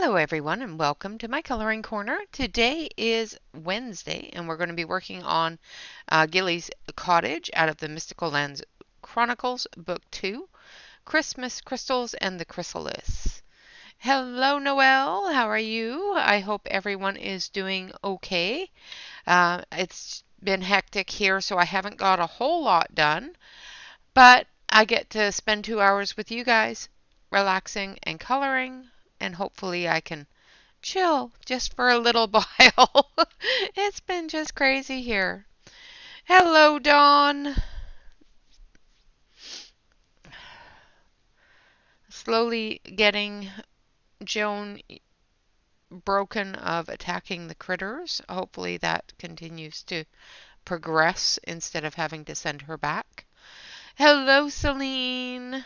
Hello everyone and welcome to my coloring corner. Today is Wednesday and we're going to be working on Gilly's Cottage out of the Mystical Lands Chronicles Book 2, Christmas Crystals and the Chrysalis. Hello Noelle, how are you? I hope everyone is doing okay. It's been hectic here, so I haven't got a whole lot done, but I get to spend 2 hours with you guys relaxing and coloring, and hopefully I can chill just for a little while. It's been just crazy here. Hello, Dawn. Slowly getting Joan broken of attacking the critters. Hopefully that continues to progress instead of having to send her back. Hello, Celine.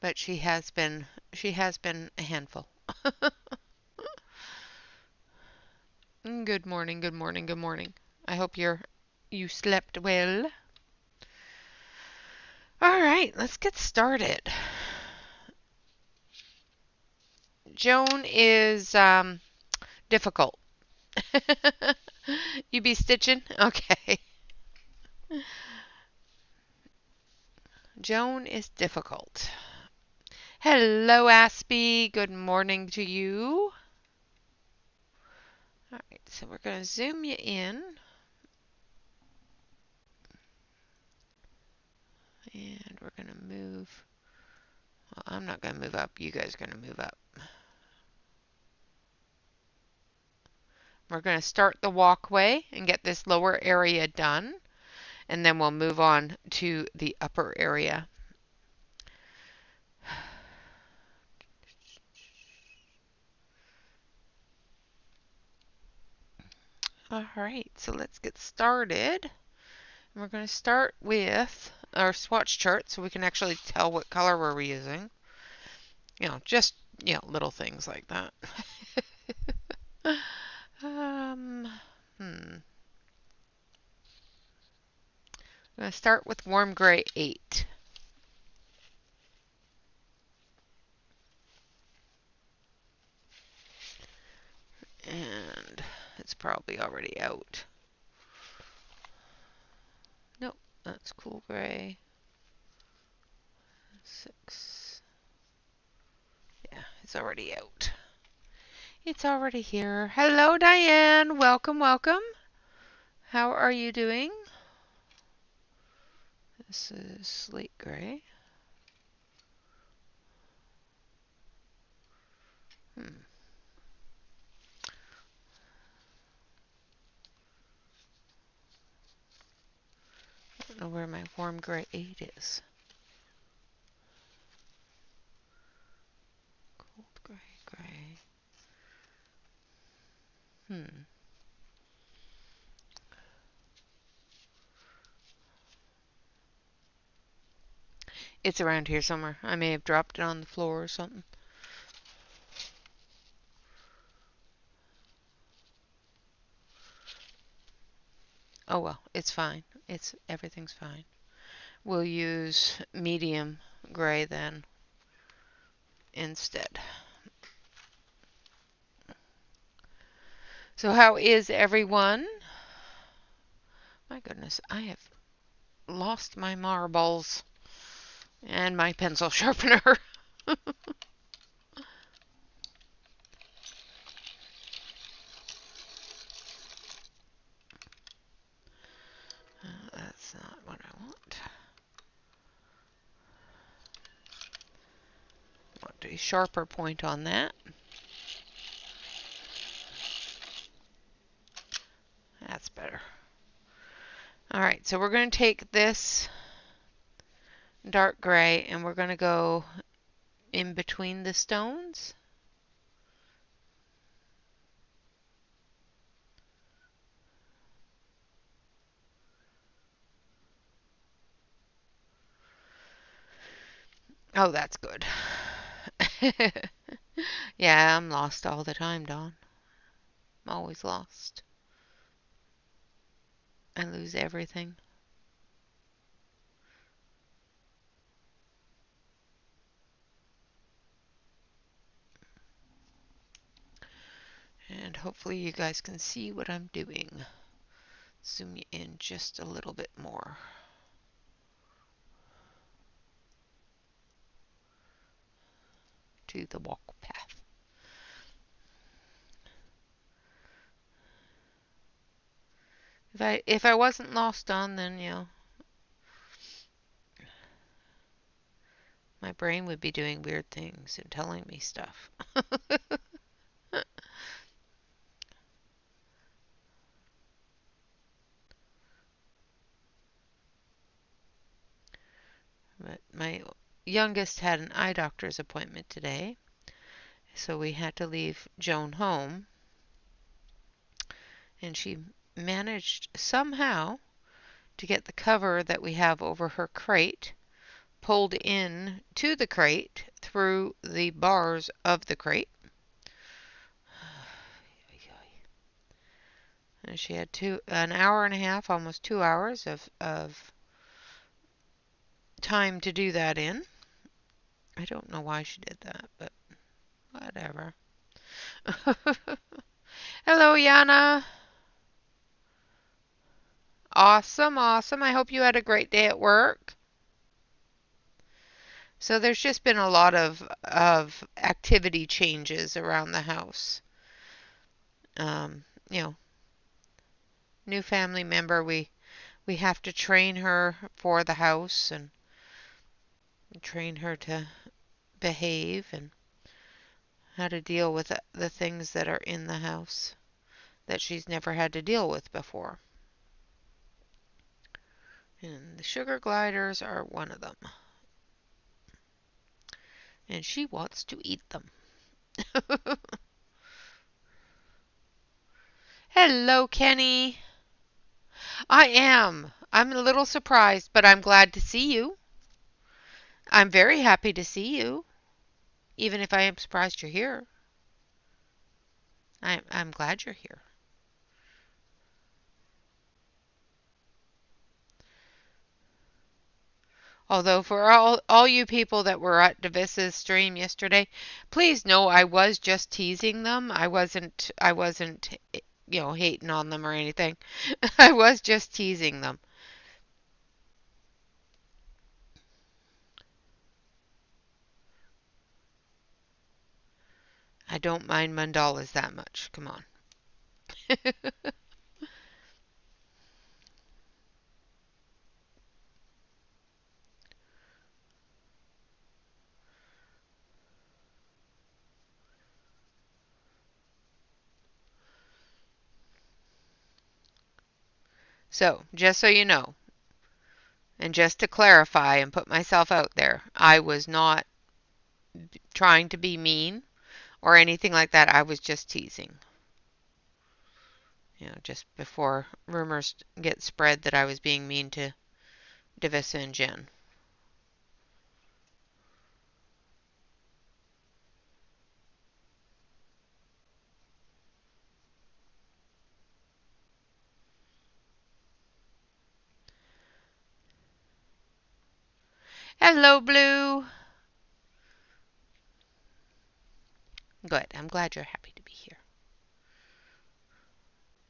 But she has been a handful. Good morning, good morning, good morning. I hope you slept well. All right, let's get started. Joan is difficult. You be stitching? Okay. Joan is difficult. Hello, Aspie. Good morning to you. All right, so we're going to zoom you in. And we're going to move. Well, I'm not going to move up. You guys are going to move up. We're going to start the walkway and get this lower area done. And then we'll move on to the upper area. All right, so let's get started. We're going to start with our swatch chart so we can actually tell what color we're using. Just, little things like that. I'm going to start with warm gray 8. And it's probably already out. Nope, that's cool gray 6. Yeah, it's already out. It's already here. Hello, Diane. Welcome, welcome. How are you doing? This is slate gray. I don't know where my warm gray 8 is. Cold gray, gray. It's around here somewhere. I may have dropped it on the floor or something. Oh well, it's fine. Everything's fine. We'll use medium gray then instead. So how is everyone? My goodness, I have lost my marbles and my pencil sharpener. That's not what I want. I want a sharper point on that. That's better. All right, so we're going to take this dark gray and we're going to go in between the stones. Oh, that's good. Yeah, I'm lost all the time, Dawn. I'm always lost. I lose everything. hopefully you guys can see what I'm doing. Zoom you in just a little bit more. To the walk path. If I wasn't lost on, then my brain would be doing weird things and telling me stuff. But my youngest had an eye doctor's appointment today, so we had to leave Joan home, and she managed somehow to get the cover that we have over her crate pulled in to the crate through the bars of the crate. And she had an hour and a half, almost 2 hours of time to do that in. I don't know why she did that, but whatever. Hello, Yana. Awesome, awesome. I hope you had a great day at work. So there's just been a lot of activity changes around the house. Um, you know, new family member, we have to train her for the house and train her to behave and how to deal with the things that are in the house that she's never had to deal with before. And the sugar gliders are one of them. And she wants to eat them. Hello, Kenny. I am. I'm a little surprised, but I'm glad to see you. I'm very happy to see you, even if I am surprised you're here. I'm glad you're here. Although for all you people that were at Davis's stream yesterday, please know I was just teasing them. I wasn't hating on them or anything. I was just teasing them. I don't mind mandalas that much. Come on. So, just so you know, and just to clarify and put myself out there, I was not trying to be mean or anything like that. I was just teasing. Just before rumors get spread that I was being mean to Davissa and Jen. Hello, Blue. Good. I'm glad you're happy to be here.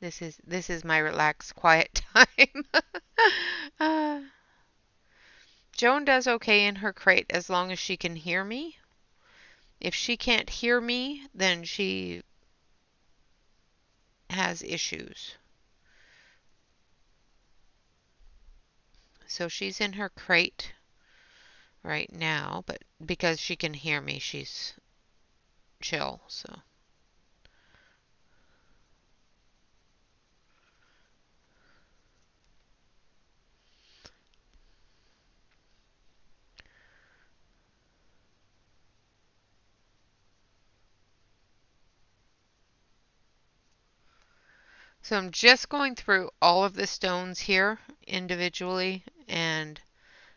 This is my relaxed, quiet time. uh, Joan does okay in her crate as long as she can hear me. If she can't hear me, then she has issues. So she's in her crate right now, but because she can hear me, she's chill. So I'm just going through all of the stones here individually and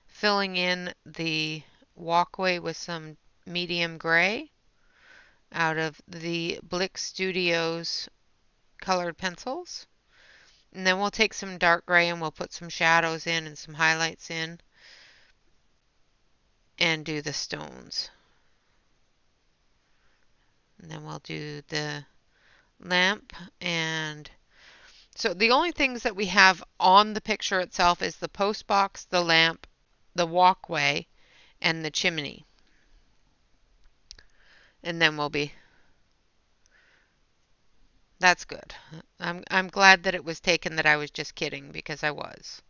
filling in the walkway with some medium gray out of the Blick Studios colored pencils. And then we'll take some dark gray and we'll put some shadows in and some highlights in and do the stones. And then we'll do the lamp. And so the only things that we have on the picture itself is the post box, the lamp, the walkway, and the chimney. And then we'll be, that's good. I'm glad that it was taken that I was just kidding, because I was.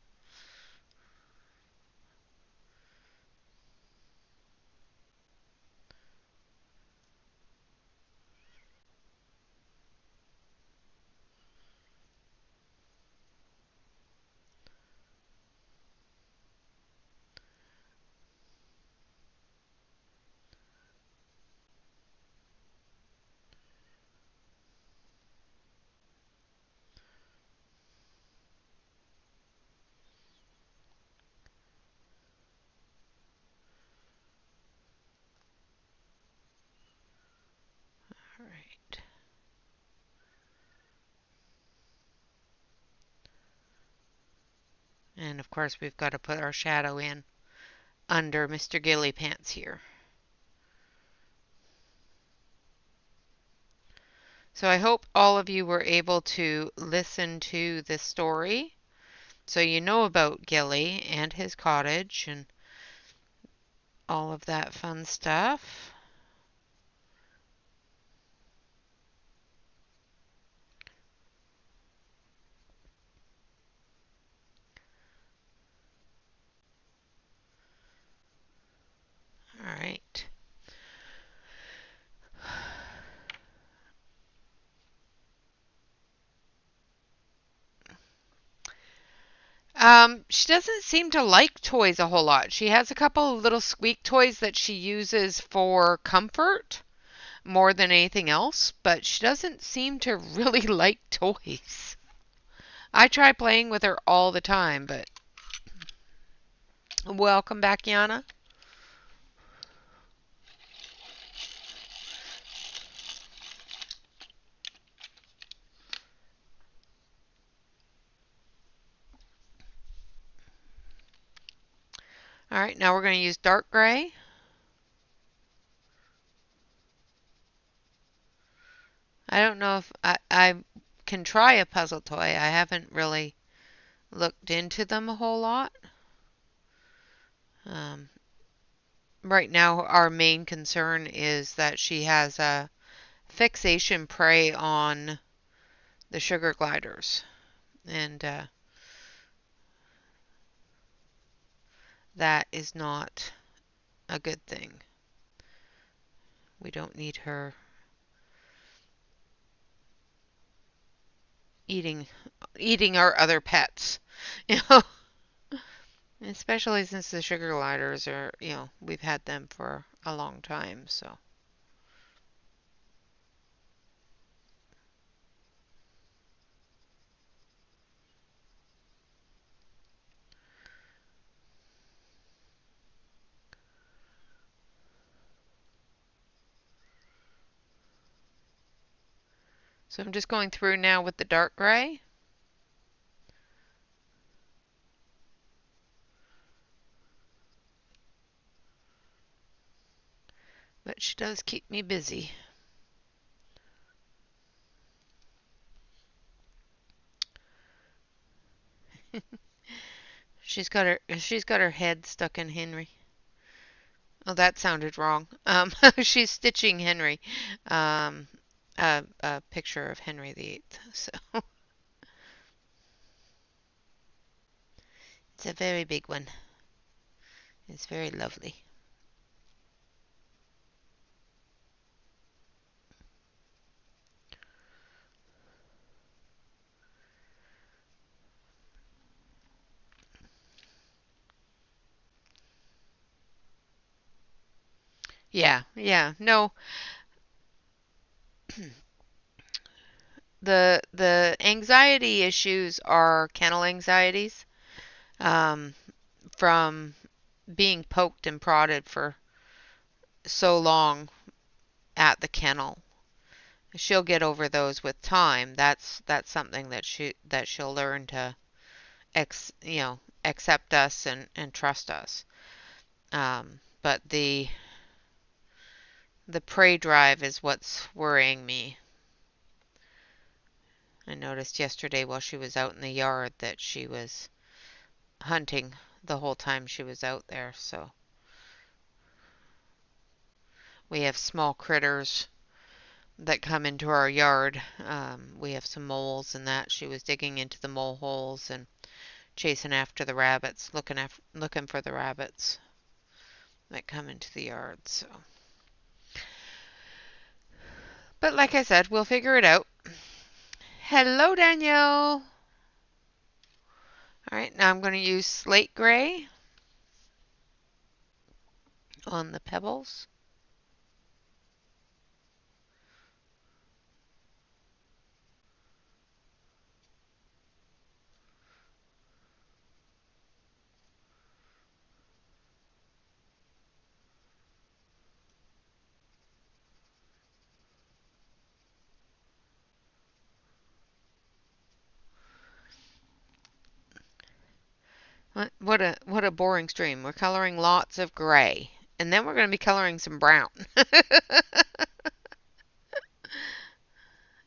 All right. And of course we've got to put our shadow in under Mr. Gilly Pants here. So I hope all of you were able to listen to this story so you know about Gilly and his cottage and all of that fun stuff. All right. She doesn't seem to like toys a whole lot. She has a couple of little squeak toys that she uses for comfort more than anything else, but she doesn't seem to really like toys. I try playing with her all the time, but welcome back, Yana. All right, now we're going to use dark gray. I don't know if I can try a puzzle toy. I haven't really looked into them a whole lot. Um, right now, our main concern is that she has a fixation prey on the sugar gliders, and that is not a good thing. We don't need her eating our other pets, you know. Especially since the sugar gliders are, we've had them for a long time, so. So I'm just going through now with the dark gray. But she does keep me busy. She's got her head stuck in Henry. Oh, that sounded wrong. She's stitching Henry. Um, a picture of Henry VIII. So it's a very big one. It's very lovely. Yeah, yeah. No, the anxiety issues are kennel anxieties, um, from being poked and prodded for so long at the kennel. She'll get over those with time. That's something that she'll learn to accept us and trust us. But the prey drive is what's worrying me. I noticed yesterday while she was out in the yard that she was hunting the whole time she was out there. So we have small critters that come into our yard. We have some moles and that. She was digging into the mole holes and chasing after the rabbits, looking for the rabbits that come into the yard. So, but like I said, we'll figure it out. Hello, Danielle. All right, now I'm going to use slate gray on the pebbles. What a boring stream. We're coloring lots of gray, and then we're going to be coloring some brown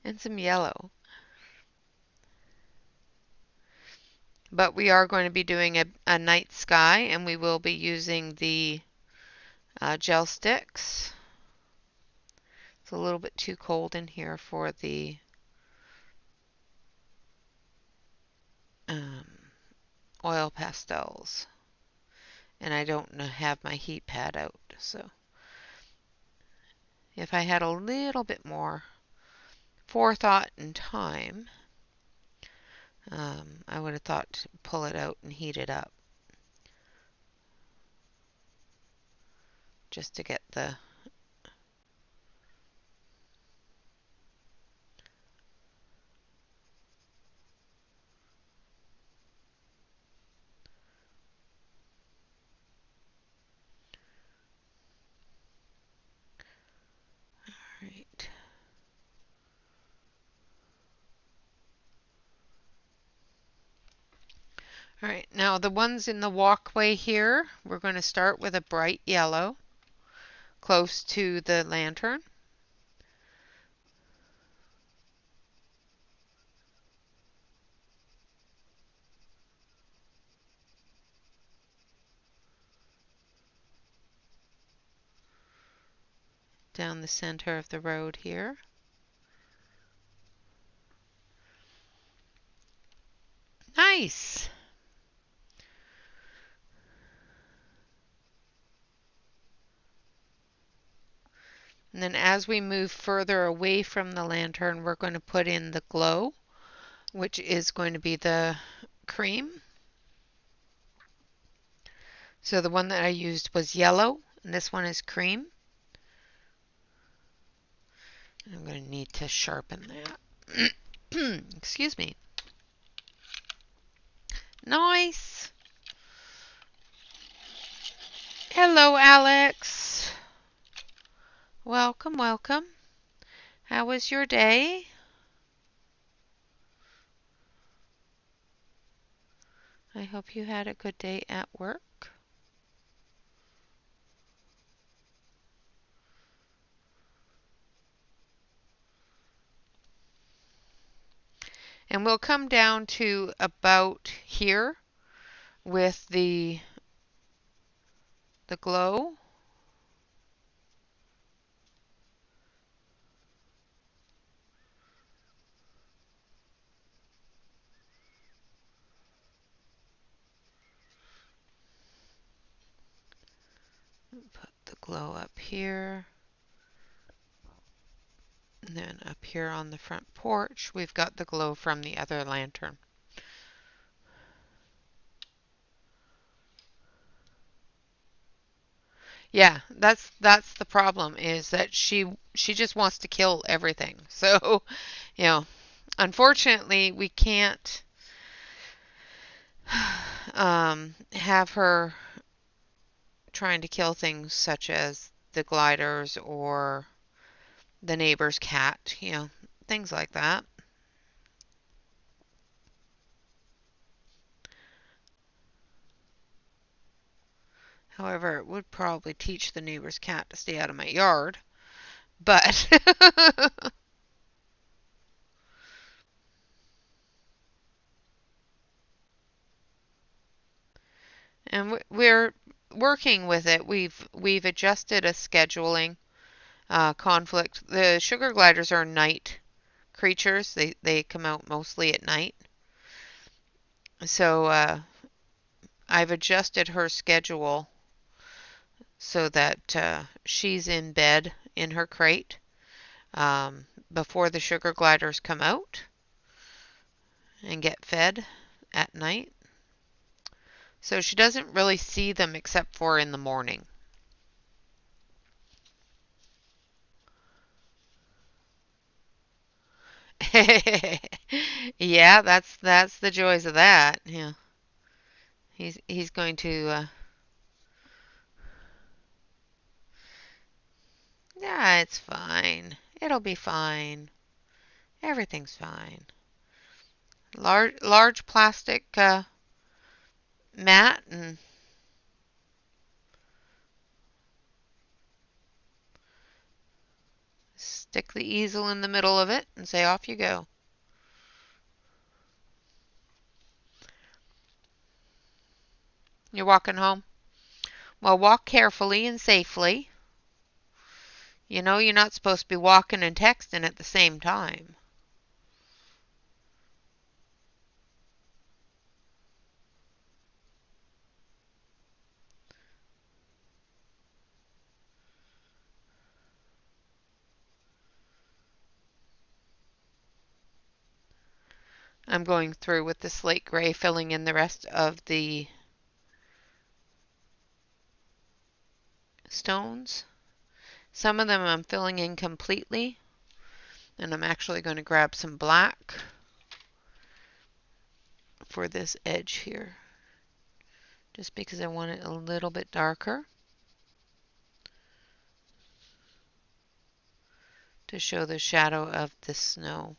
and some yellow. But we are going to be doing a night sky, and we will be using the gel sticks. It's a little bit too cold in here for the oil pastels. And I don't have my heat pad out, so if I had a little bit more forethought and time, I would have thought to pull it out and heat it up just to get the right. All right, now the ones in the walkway here, we're going to start with a bright yellow close to the lantern. Down the center of the road here. Nice! And then as we move further away from the lantern, we're going to put in the glow, which is going to be the cream. So the one that I used was yellow, and this one is cream. I'm going to need to sharpen that. Excuse me. Nice. Hello, Alex. Welcome, welcome. How was your day? I hope you had a good day at work. And we'll come down to about here with the glow. Put the glow up here. And then up here on the front porch, we've got the glow from the other lantern. Yeah, that's the problem, is that she just wants to kill everything. So, you know, unfortunately, we can't have her trying to kill things such as the gliders or the neighbor's cat, you know, things like that. However, it would probably teach the neighbor's cat to stay out of my yard. But we're working with it. We've adjusted a scheduling conflict. The sugar gliders are night creatures. They come out mostly at night. So I've adjusted her schedule so that she's in bed in her crate before the sugar gliders come out and get fed at night. So she doesn't really see them except for in the morning. Yeah, that's the joys of that. Yeah. He's going to yeah, it's fine. It'll be fine. Everything's fine. Large plastic mat and stick the easel in the middle of it and say off you go. You're walking home? Well, walk carefully and safely. You know you're not supposed to be walking and texting at the same time. I'm going through with the slate gray, filling in the rest of the stones. Some of them I'm filling in completely, and I'm actually going to grab some black for this edge here, just because I want it a little bit darker to show the shadow of the snow.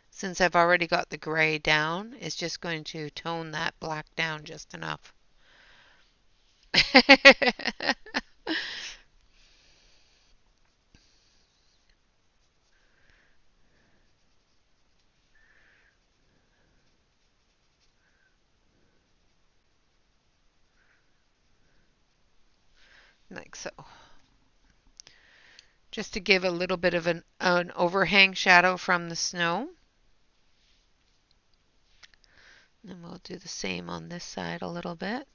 Since I've already got the gray down, it's just going to tone that black down just enough. Like so. Just to give a little bit of an overhang shadow from the snow. And we'll do the same on this side a little bit.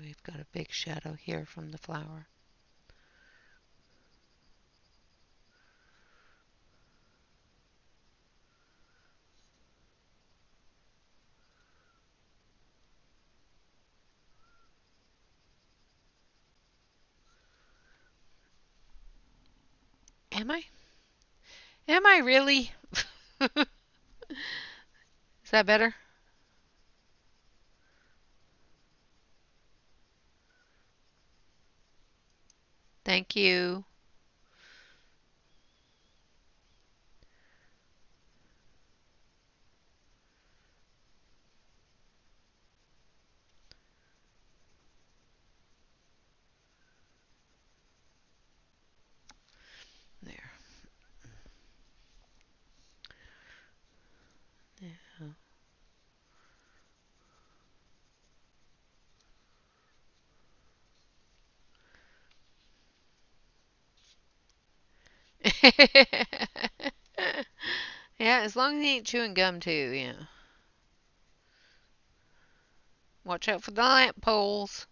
We've got a big shadow here from the flower. Am I? Am I really? Is that better? Thank you. There. Yeah. Yeah, as long as he ain't chewing gum too, yeah. Watch out for the lamp poles.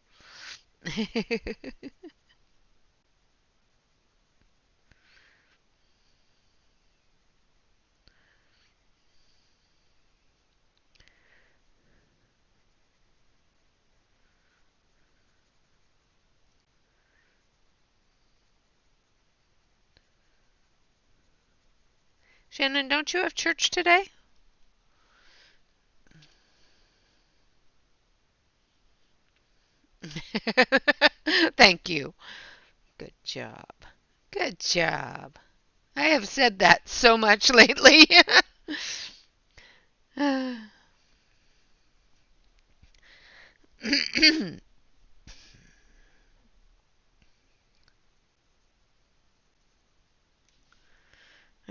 Shannon, don't you have church today? Thank you. Good job. Good job. I have said that so much lately. All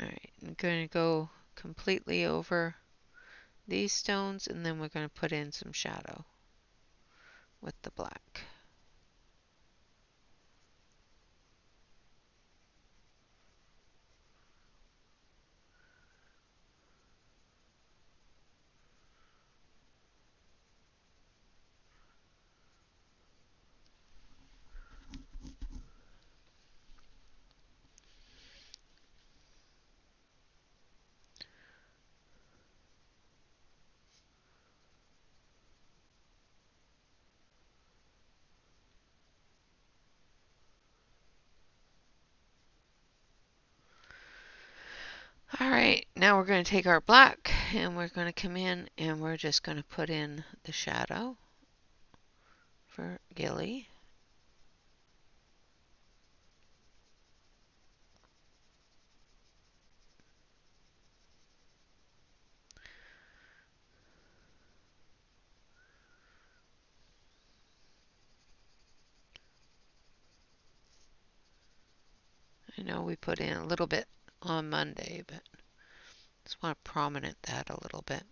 right, I'm going to go completely over these stones, and then we're going to put in some shadow with the black. All right, now we're going to take our black and we're going to come in and we're just going to put in the shadow for Gilly. I know we put in a little bit on Monday, but just want to prominent that a little bit.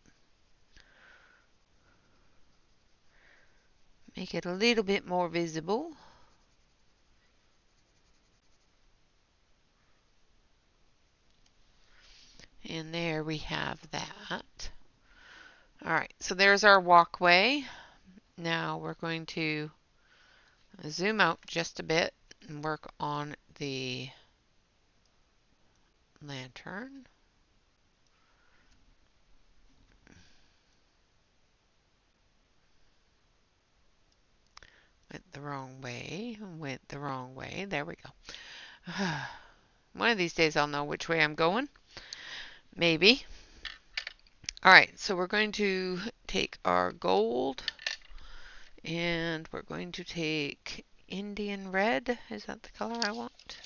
Make it a little bit more visible. And there we have that. All right, so there's our walkway. Now we're going to zoom out just a bit and work on the lantern. Went the wrong way, went the wrong way. There we go. One of these days I'll know which way I'm going. Maybe. All right, so we're going to take our gold and we're going to take Indian red. Is that the color I want?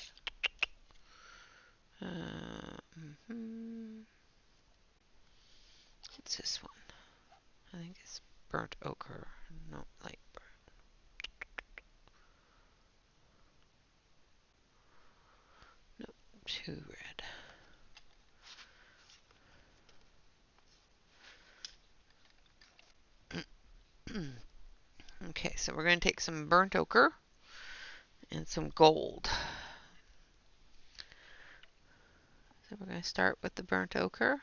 What's this one? I think it's burnt ochre. No, light burnt. Nope, too red. Okay, so we're going to take some burnt ochre and some gold. So we're going to start with the burnt ochre.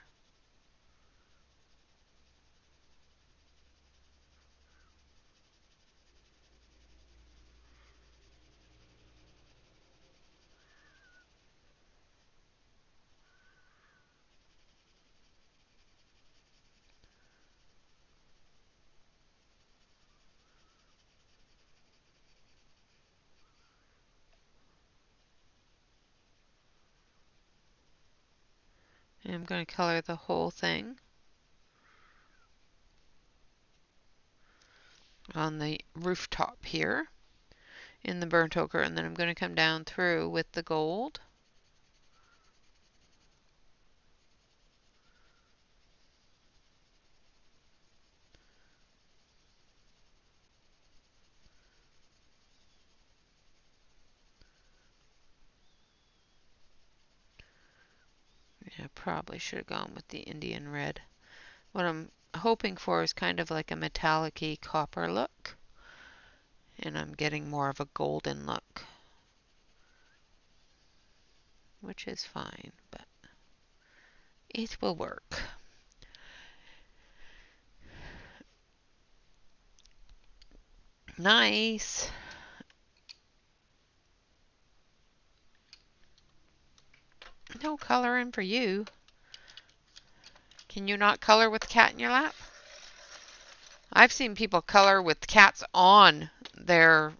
And I'm going to color the whole thing on the rooftop here in the burnt ochre, and then I'm going to come down through with the gold. Yeah, probably should have gone with the Indian red. What I'm hoping for is kind of like a metallic-y copper look, and I'm getting more of a golden look, which is fine, but it will work. Nice. No coloring for you. Can you not color with the cat in your lap? I've seen people color with cats on their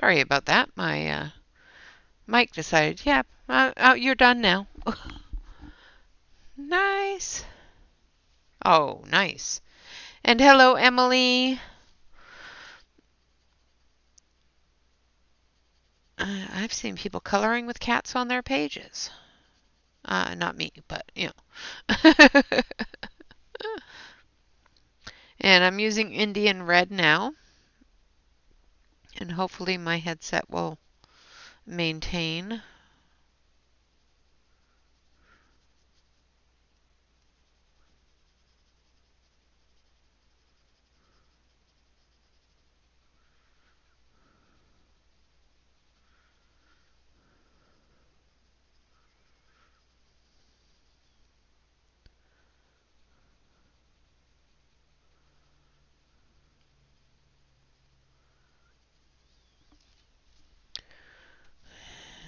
Sorry about that. My mic decided, yeah, you're done now. Nice. Oh, nice. And hello, Emily. I've seen people coloring with cats on their pages. Not me, but you know. And I'm using Indian red now. And hopefully my headset will maintain.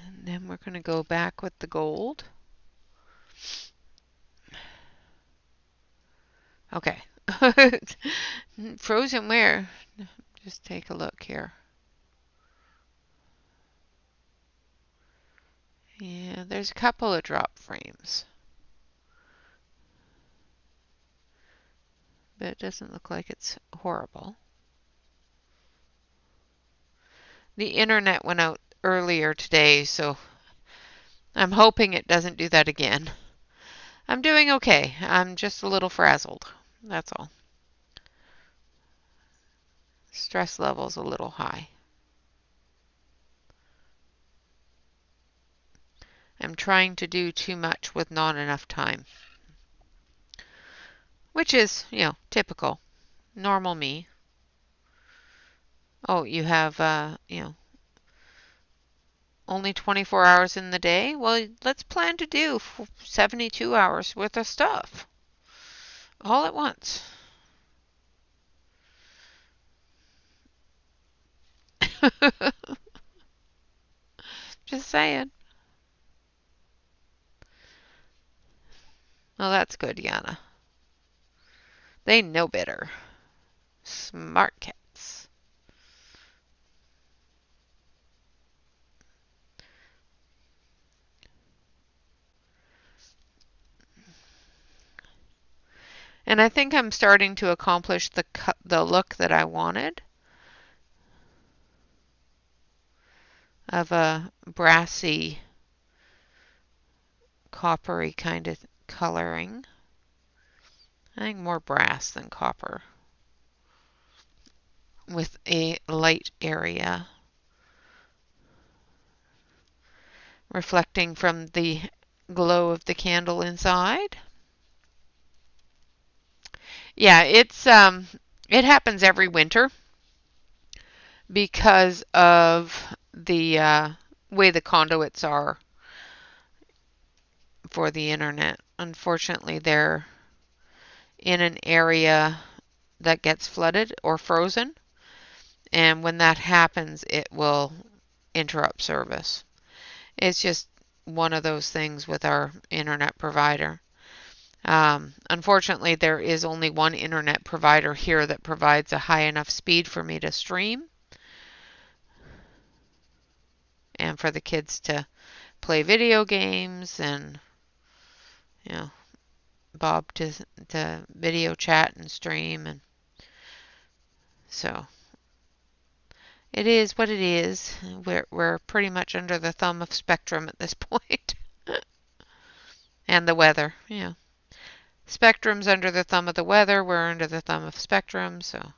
And then we're going to go back with the gold. Okay. Frozen where? Just take a look here. Yeah, there's a couple of drop frames. But it doesn't look like it's horrible. The internet went out earlier today, so I'm hoping it doesn't do that again. I'm doing okay. I'm just a little frazzled. That's all. Stress level's a little high. I'm trying to do too much with not enough time. Which is, you know, typical. Normal me. Oh, you have, you know, only 24 hours in the day? Well, let's plan to do 72 hours worth of stuff. All at once. Just saying. Well, that's good, Yana. They know better. Smart cats. And I think I'm starting to accomplish the look that I wanted of a brassy, coppery kind of coloring. I think more brass than copper with a light area reflecting from the glow of the candle inside. Yeah, it happens every winter because of the way the conduits are for the internet. Unfortunately, they're in an area that gets flooded or frozen, and when that happens, it will interrupt service. It's just one of those things with our internet provider. Unfortunately, there is only one internet provider here that provides a high enough speed for me to stream and for the kids to play video games and, you know, Bob to video chat and stream. And so it is what it is. We're pretty much under the thumb of Spectrum at this point. And the weather, yeah. Spectrum's under the thumb of the weather. We're under the thumb of Spectrum, so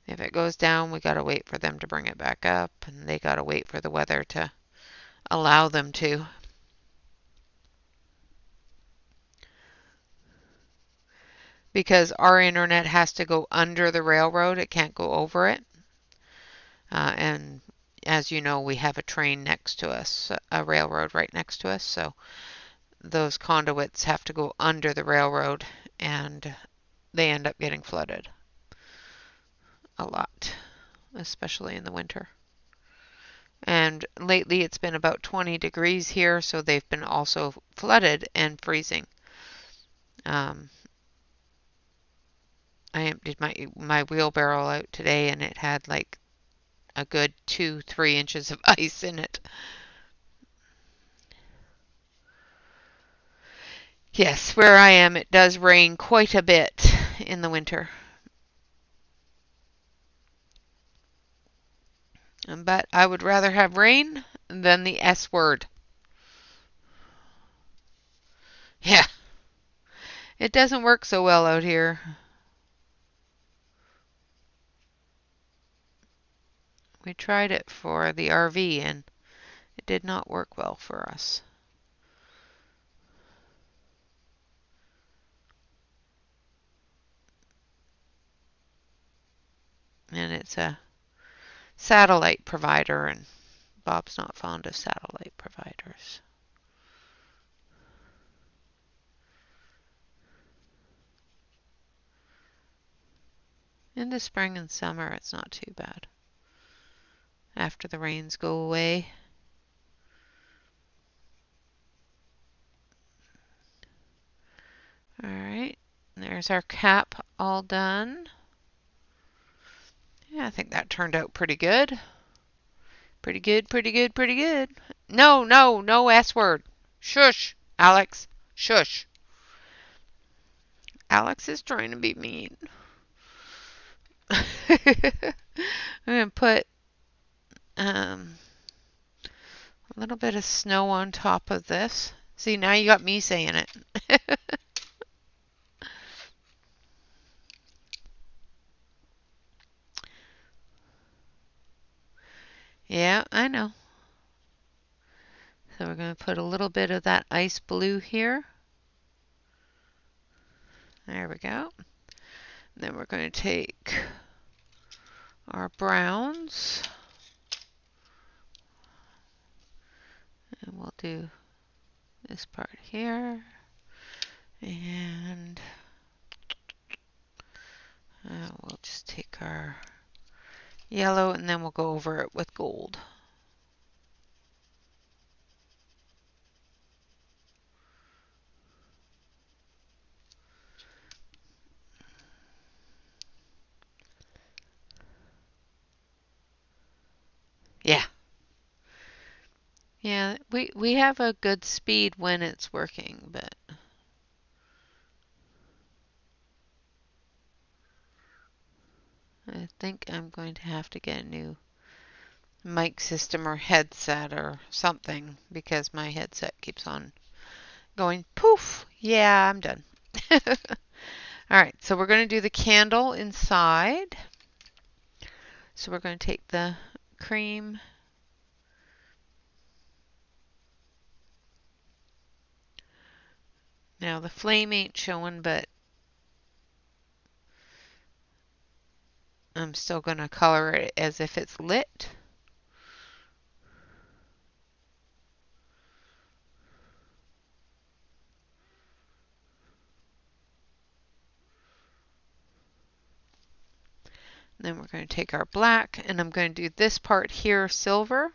if it goes down, we gotta wait for them to bring it back up, and they gotta wait for the weather to allow them to. Because our internet has to go under the railroad, it can't go over it. And as you know, we have a train next to us, a railroad right next to us, so those conduits have to go under the railroad, and they end up getting flooded a lot, especially in the winter. And lately it's been about 20 degrees here, so they've been also flooded and freezing. I emptied my wheelbarrow out today, and it had like a good 2-3 inches of ice in it. Yes, where I am, it does rain quite a bit in the winter. But I would rather have rain than the S word. Yeah, it doesn't work so well out here. We tried it for the RV and it did not work well for us. And it's a satellite provider, and Bob's not fond of satellite providers. In the spring and summer, it's not too bad. After the rains go away. All right, there's our cap all done. Yeah, I think that turned out pretty good. Pretty good, pretty good, pretty good. No, no, no S word. Shush, Alex. Shush. Alex is trying to be mean. I'm going to put a little bit of snow on top of this. See, now you got me saying it. Yeah, I know. So we're going to put a little bit of that ice blue here. There we go. And then we're going to take our browns and we'll do this part here. And we'll just take our yellow and then we'll go over it with gold. Yeah. Yeah, we have a good speed when it's working, but I think I'm going to have to get a new mic system or headset or something because my headset keeps on going poof. Yeah, I'm done. All right, so we're going to do the candle inside. So we're going to take the cream. Now the flame ain't showing, but I'm still going to color it as if it's lit. Then we're going to take our black, and I'm going to do this part here silver.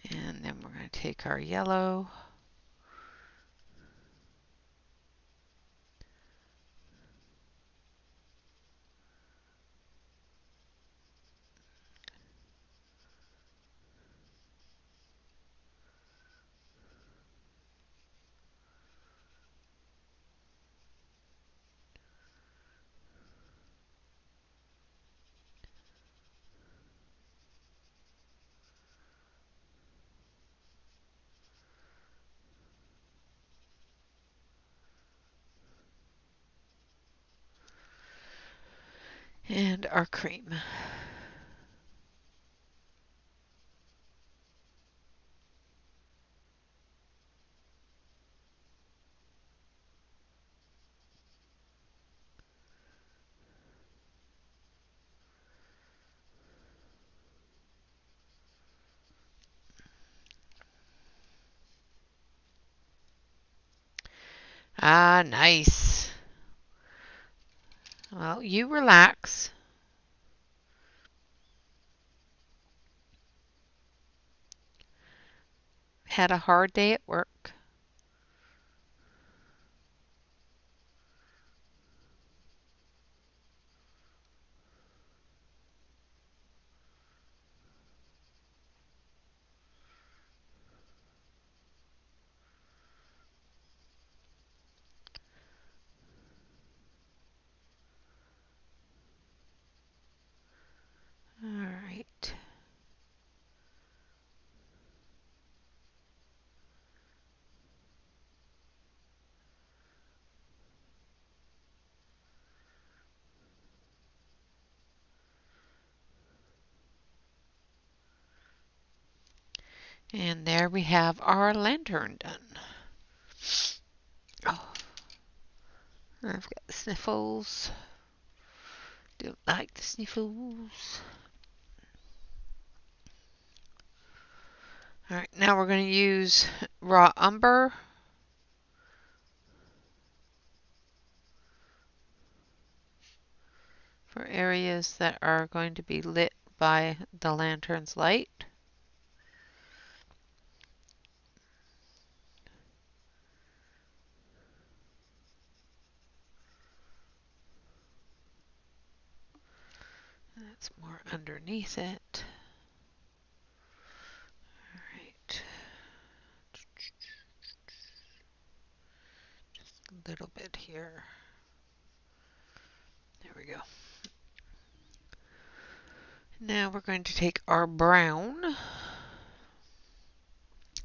And then we're going to take our yellow. And our cream. Ah, nice. Well, you relax. Had a hard day at work. All right. And there we have our lantern done. Oh, I've got the sniffles. Don't like the sniffles. All right, now we're going to use raw umber. For areas that are going to be lit by the lantern's light. That's more underneath it. All right. Just a little bit here. There we go. Now we're going to take our brown.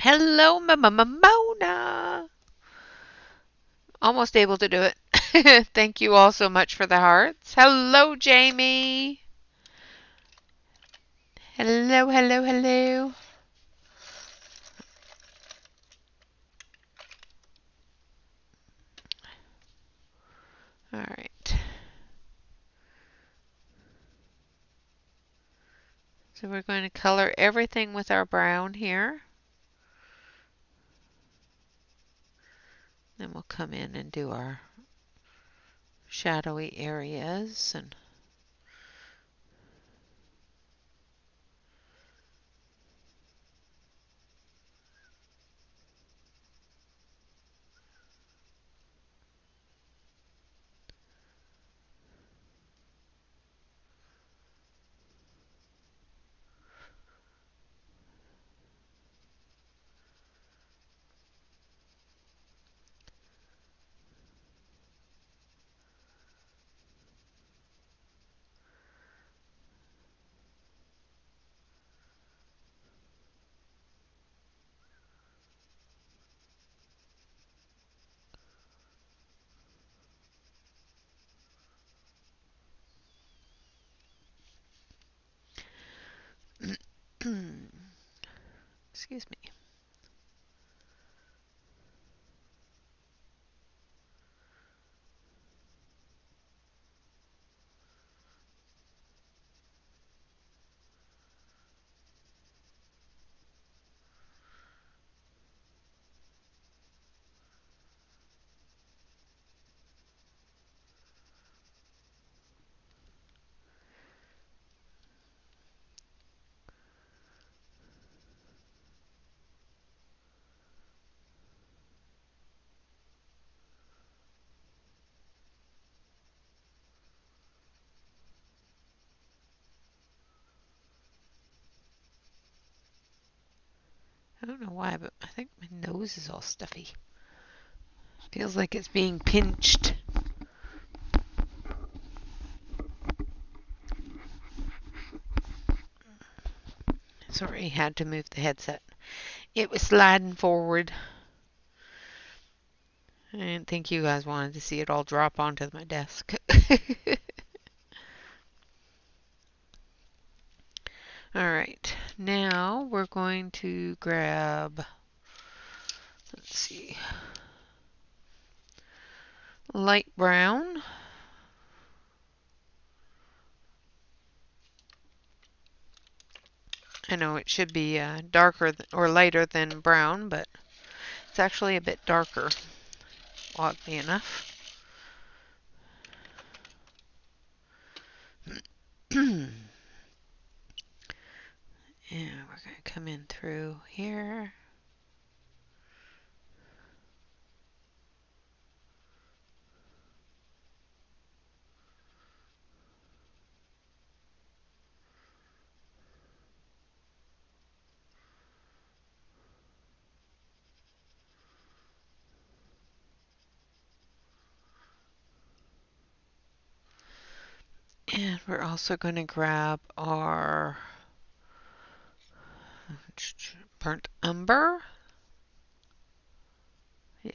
Hello, Mona. Almost able to do it. Thank you all so much for the hearts. Hello, Jamie. Hello, hello, hello. All right. So we're going to color everything with our brown here. Then we'll come in and do our shadowy areas and excuse me. I don't know why, but I think my nose is all stuffy. Feels like it's being pinched. Sorry, had to move the headset. It was sliding forward. I didn't think you guys wanted to see it all drop onto my desk. Alright, now we're going to grab, let's see, light brown. I know it should be darker or lighter than brown, but it's actually a bit darker. oddly enough. And we're going to come in through here. And we're also going to grab our burnt umber. Yeah.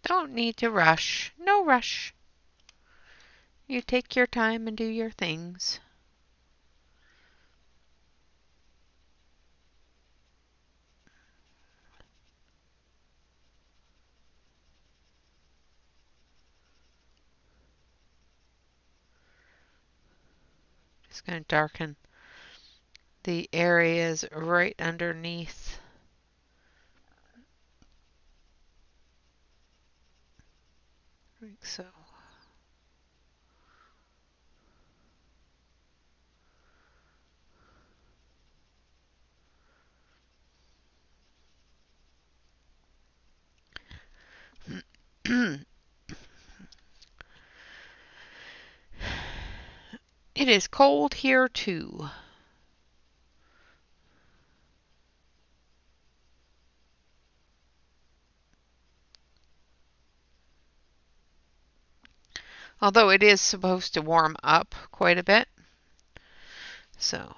Don't need to rush. No rush. You take your time and do your things. Just going to darken the areas right underneath. Like so. It is cold here too. Although it is supposed to warm up quite a bit. So,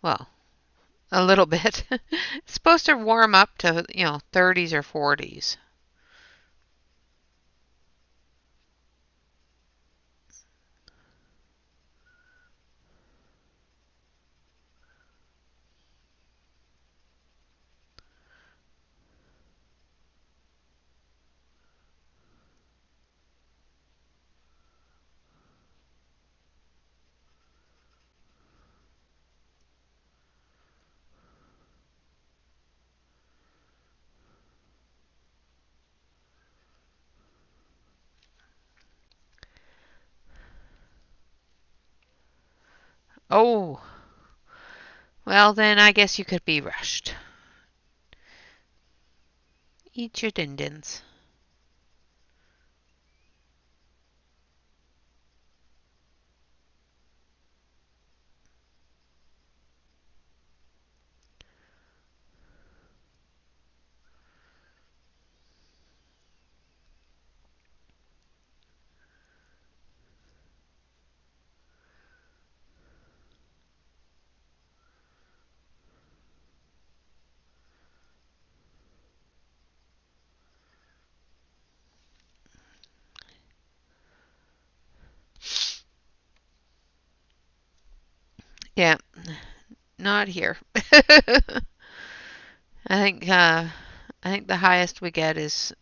well, a little bit. It's supposed to warm up to, 30s or 40s. Oh, well then I guess you could be rushed. Eat your din-dins. Yeah, not here. I think the highest we get is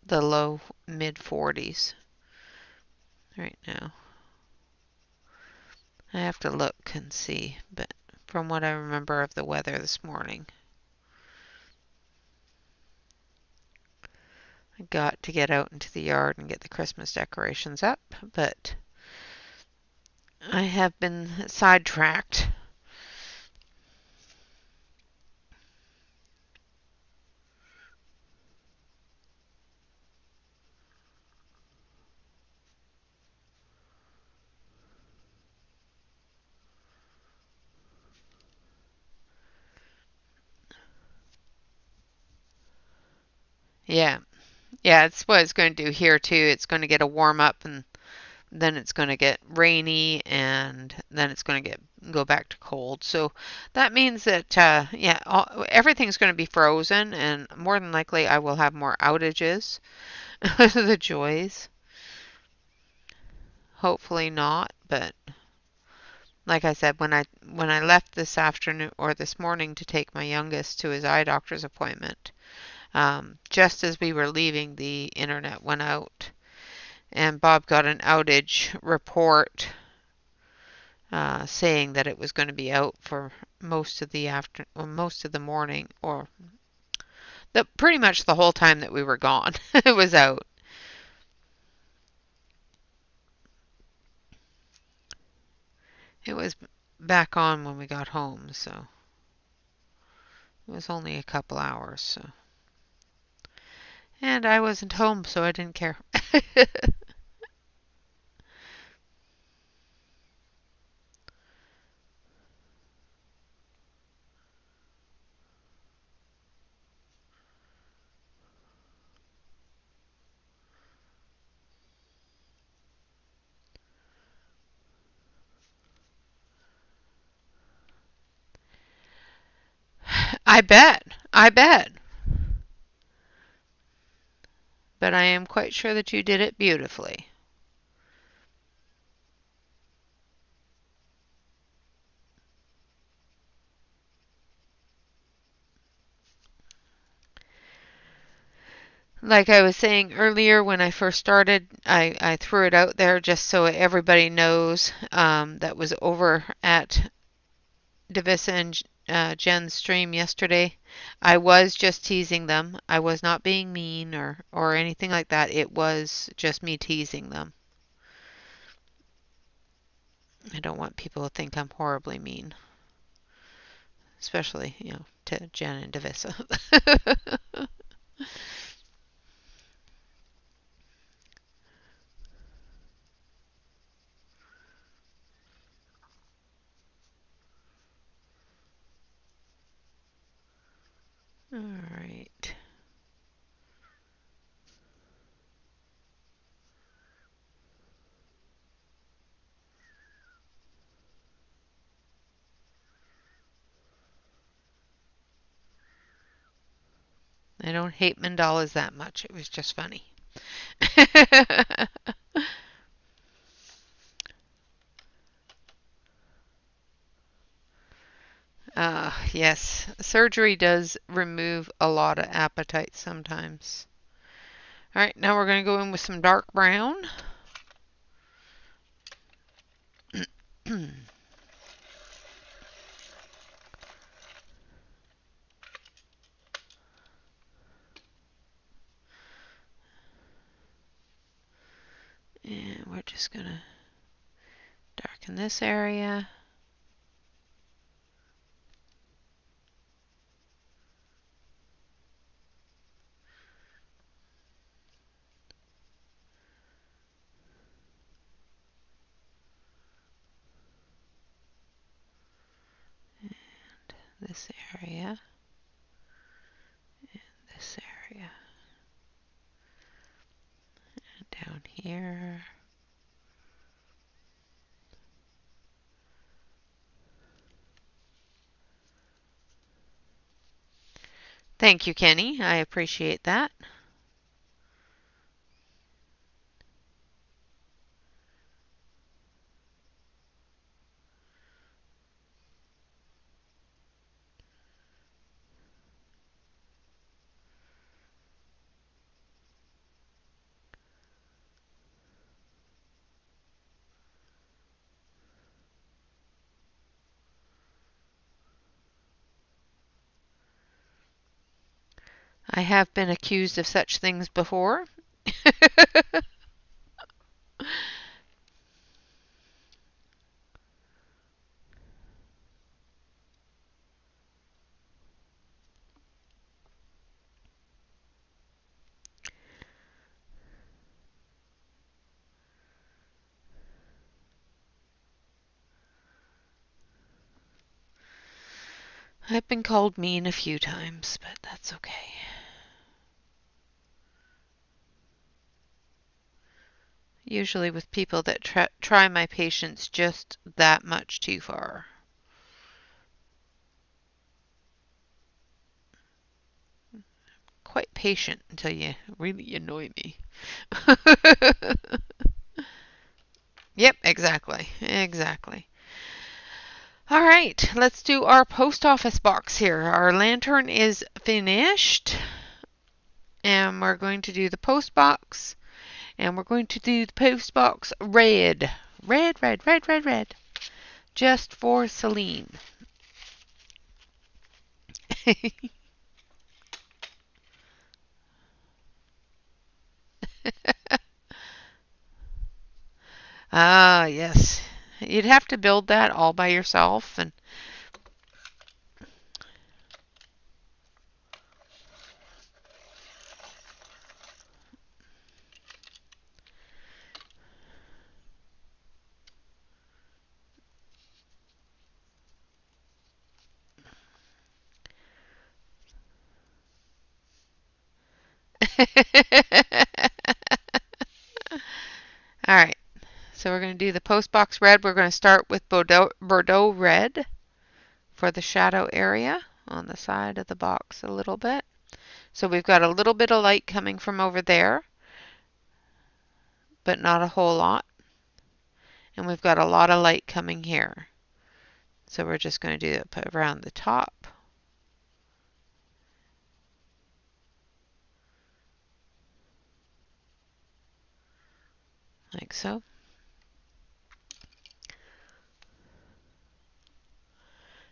the low mid 40s right now. I have to look and see, but from what I remember of the weather this morning, I got to get out into the yard and get the Christmas decorations up, but I have been sidetracked. Yeah. Yeah, it's what it's going to do here too. It's going to get a warm up and then it's going to get rainy and then it's going to go back to cold. So that means that yeah, everything's going to be frozen and more than likely I will have more outages. The joys. Hopefully not, but like I said, when I left this afternoon or this morning to take my youngest to his eye doctor's appointment, Just as we were leaving, the internet went out, and Bob got an outage report saying that it was going to be out for most of the morning, or pretty much the whole time that we were gone. It was out. It was back on when we got home, so it was only a couple hours. So, and I wasn't home, so I didn't care. I bet. I bet. But I am quite sure that you did it beautifully. Like I was saying earlier, when I first started, I threw it out there just so everybody knows that was over at Divisa and Jen's stream yesterday. I was just teasing them. I was not being mean or anything like that. It was just me teasing them. I don't want people to think I'm horribly mean, especially, to Jen and Divisa. All right. I don't hate mandalas that much. It was just funny. Yes, surgery does remove a lot of appetite sometimes. All right, now we're going to go in with some dark brown. And we're just going to darken this area. This area, and this area, and down here. Thank you, Kenny. I appreciate that. I have been accused of such things before. I've been called mean a few times, but that's okay. Usually with people that try my patience just that much too far. Quite patient until you really annoy me. Yep, exactly. Exactly. All right, let's do our post office box here. Our lantern is finished. And we're going to do the post box. And we're going to do the post box red. Red, red, red, red, red. Just for Celine. Ah, yes. You'd have to build that all by yourself and All right. So we're going to do the post box red. We're going to start with Bordeaux red for the shadow area on the side of the box a little bit. So we've got a little bit of light coming from over there, but not a whole lot. And we've got a lot of light coming here. So we're just going to do it around the top. Like so.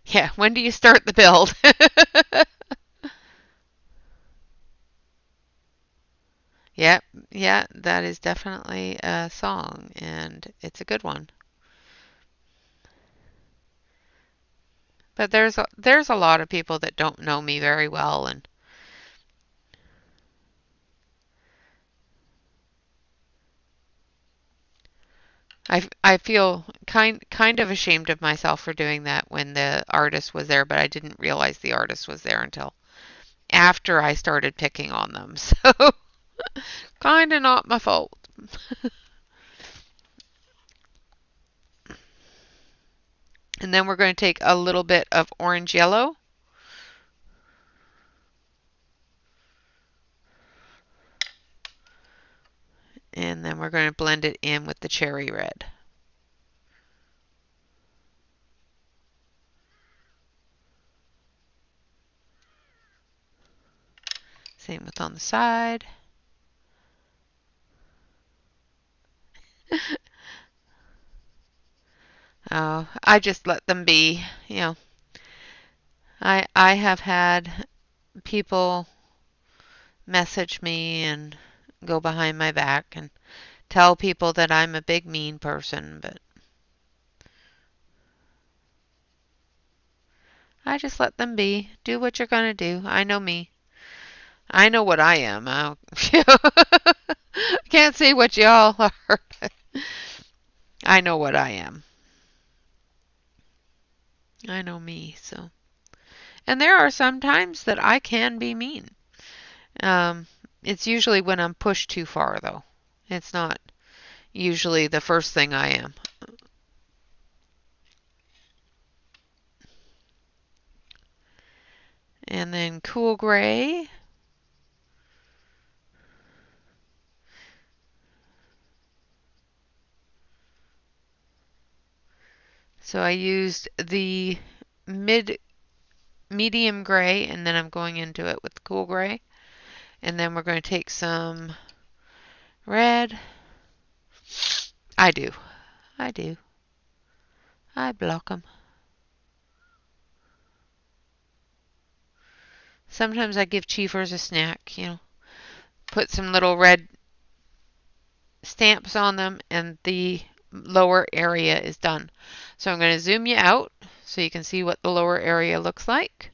Yeah, when do you start the build? Yep, yeah, that is definitely a song, and it's a good one. But there's a lot of people that don't know me very well, and I feel kind of ashamed of myself for doing that when the artist was there, but I didn't realize the artist was there until after I started picking on them. So kind of not my fault. And then we're going to take a little bit of orange yellow. And then we're going to blend it in with the cherry red. Same with on the side. Oh, I just let them be. You know, I have had people message me and go behind my back and tell people that I'm a big mean person, but I just let them be. Do what you're gonna do. I know me. I know what I am. Can't say what y'all are, but I know what I am. I know me, so. And there are some times that I can be mean. Um, it's usually when I'm pushed too far, though. It's not usually the first thing I am. And then cool gray. So I used the medium gray, and then I'm going into it with cool gray. And then we're going to take some red. I do. I do. I block them. Sometimes I give Chiefers a snack, put some little red stamps on them, and the lower area is done. So I'm going to zoom you out so you can see what the lower area looks like.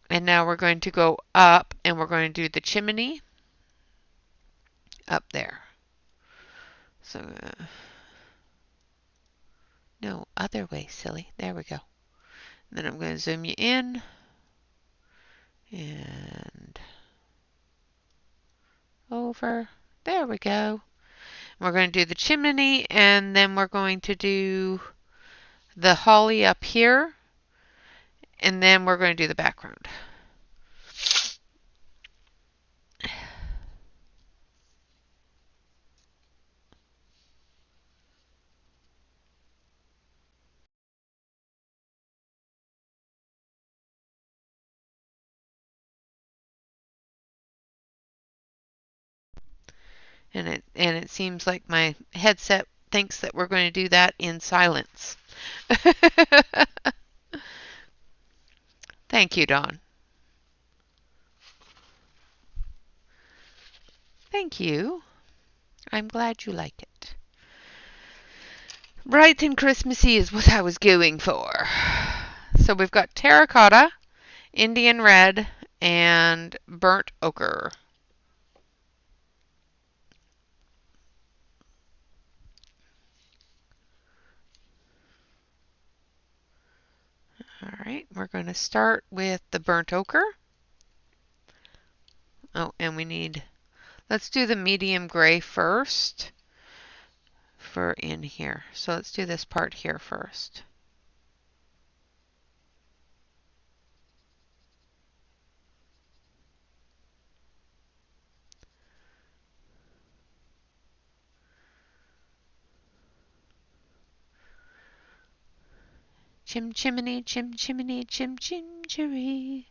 And now we're going to go up and we're going to do the chimney up there. So, no, other way, silly. There we go. And then I'm going to zoom you in and over. There we go. We're going to do the chimney and then we're going to do the holly up here and then we're going to do the background. And it seems like my headset thinks that we're going to do that in silence. Thank you, Dawn. Thank you. I'm glad you like it. Bright and Christmassy is what I was going for. So we've got terracotta, Indian red, and burnt ochre. All right, we're going to start with the burnt ochre. Oh, and let's do the medium gray first for in here. So let's do this part here first. Chim chimney, chim chimney, chim chim chiree.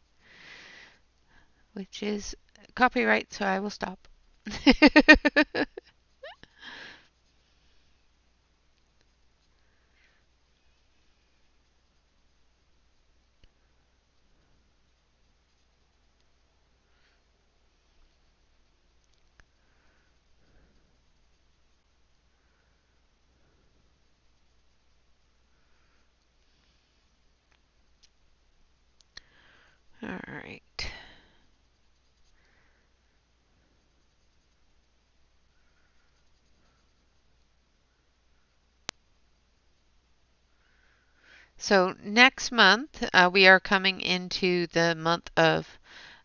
Which is copyright, so I will stop. All right. So next month, we are coming into the month of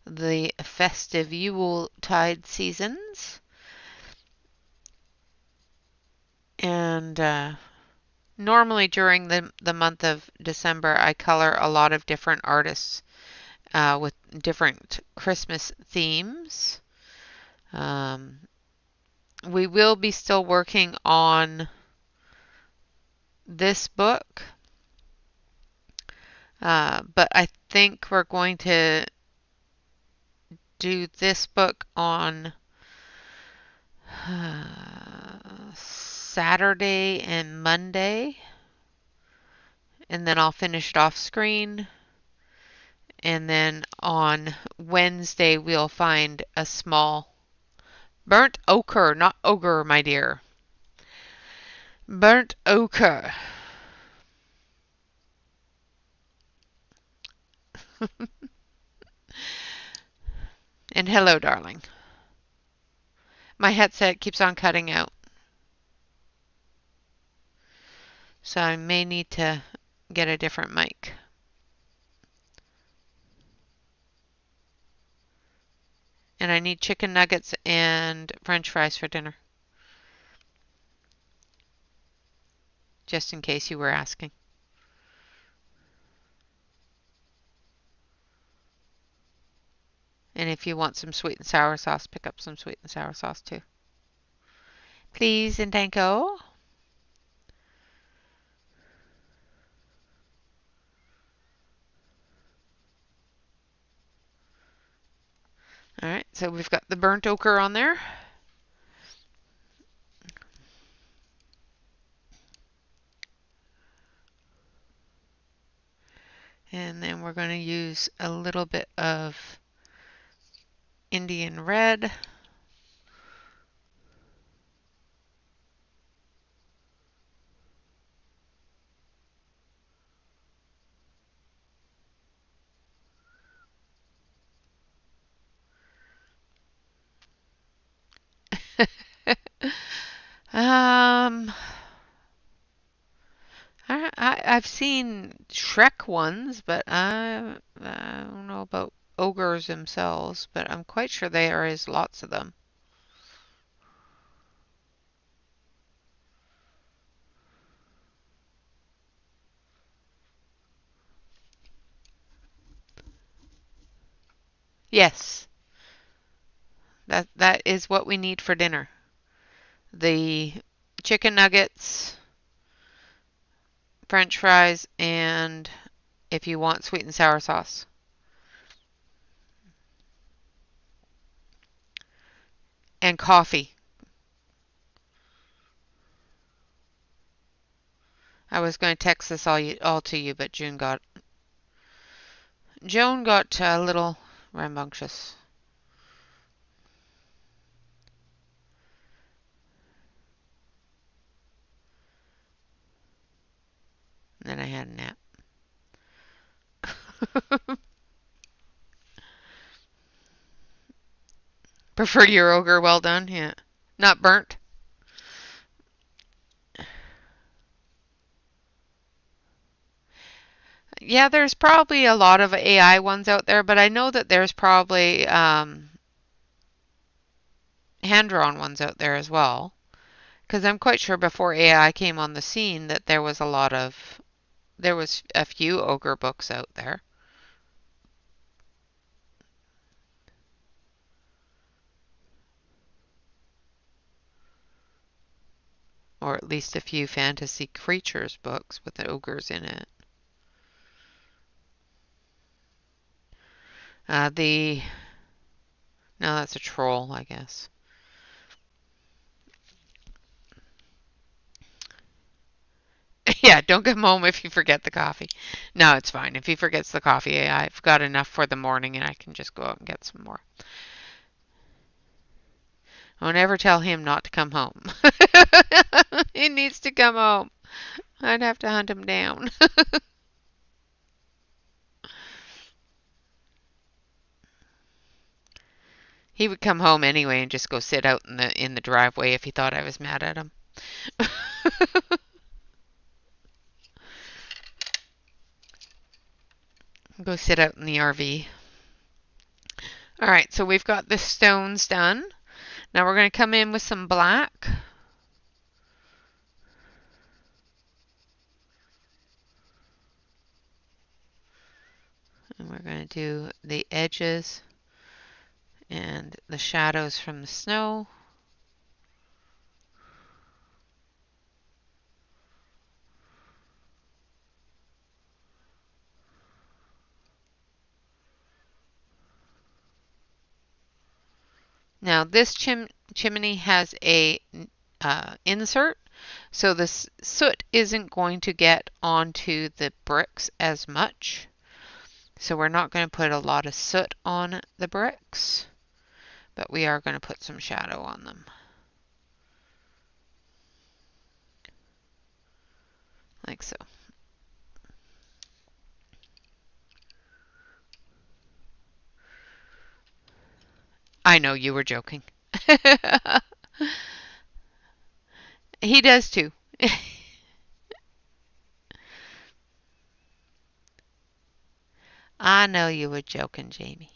the festive Yule-tide seasons. And normally during the month of December, I color a lot of different artists with different Christmas themes. We will be still working on this book, but I think we're going to do this book on Saturday and Monday, and then I'll finish it off screen. And then on Wednesday, we'll find a small burnt ochre, not ogre, my dear. Burnt ochre. And hello, darling. My headset keeps on cutting out, so I may need to get a different mic. And I need chicken nuggets and French fries for dinner, just in case you were asking. And if you want some sweet and sour sauce, pick up some sweet and sour sauce too. Please and thank you. All right, so we've got the burnt ochre on there. And then we're going to use a little bit of Indian red. um, I've seen Shrek ones, but I don't know about ogres themselves, but I'm quite sure there is lots of them. Yes, that is what we need for dinner. The chicken nuggets, French fries, and if you want sweet and sour sauce. And coffee. I was going to text this all to you, but Joan got a little rambunctious. And then I had a nap. Prefer your ogre well done? Yeah. Not burnt? Yeah, there's probably a lot of AI ones out there, but I know that there's probably hand-drawn ones out there as well. Because I'm quite sure before AI came on the scene that there was a few ogre books out there. Or at least a few fantasy creatures books with the ogres in it. The No, that's a troll, I guess. Yeah, don't come home if you forget the coffee. No, it's fine. If he forgets the coffee, I've got enough for the morning and I can just go out and get some more. Don't ever tell him not to come home. He needs to come home. I'd have to hunt him down. He would come home anyway and just go sit out in the driveway if he thought I was mad at him. Go sit out in the RV. All right, so we've got the stones done. Now we're going to come in with some black. And we're going to do the edges and the shadows from the snow. Now this chimney has a insert, so this soot isn't going to get onto the bricks as much. So we're not going to put a lot of soot on the bricks, but we are going to put some shadow on them. Like so. I know you were joking. He does too. I know you were joking, Jamie.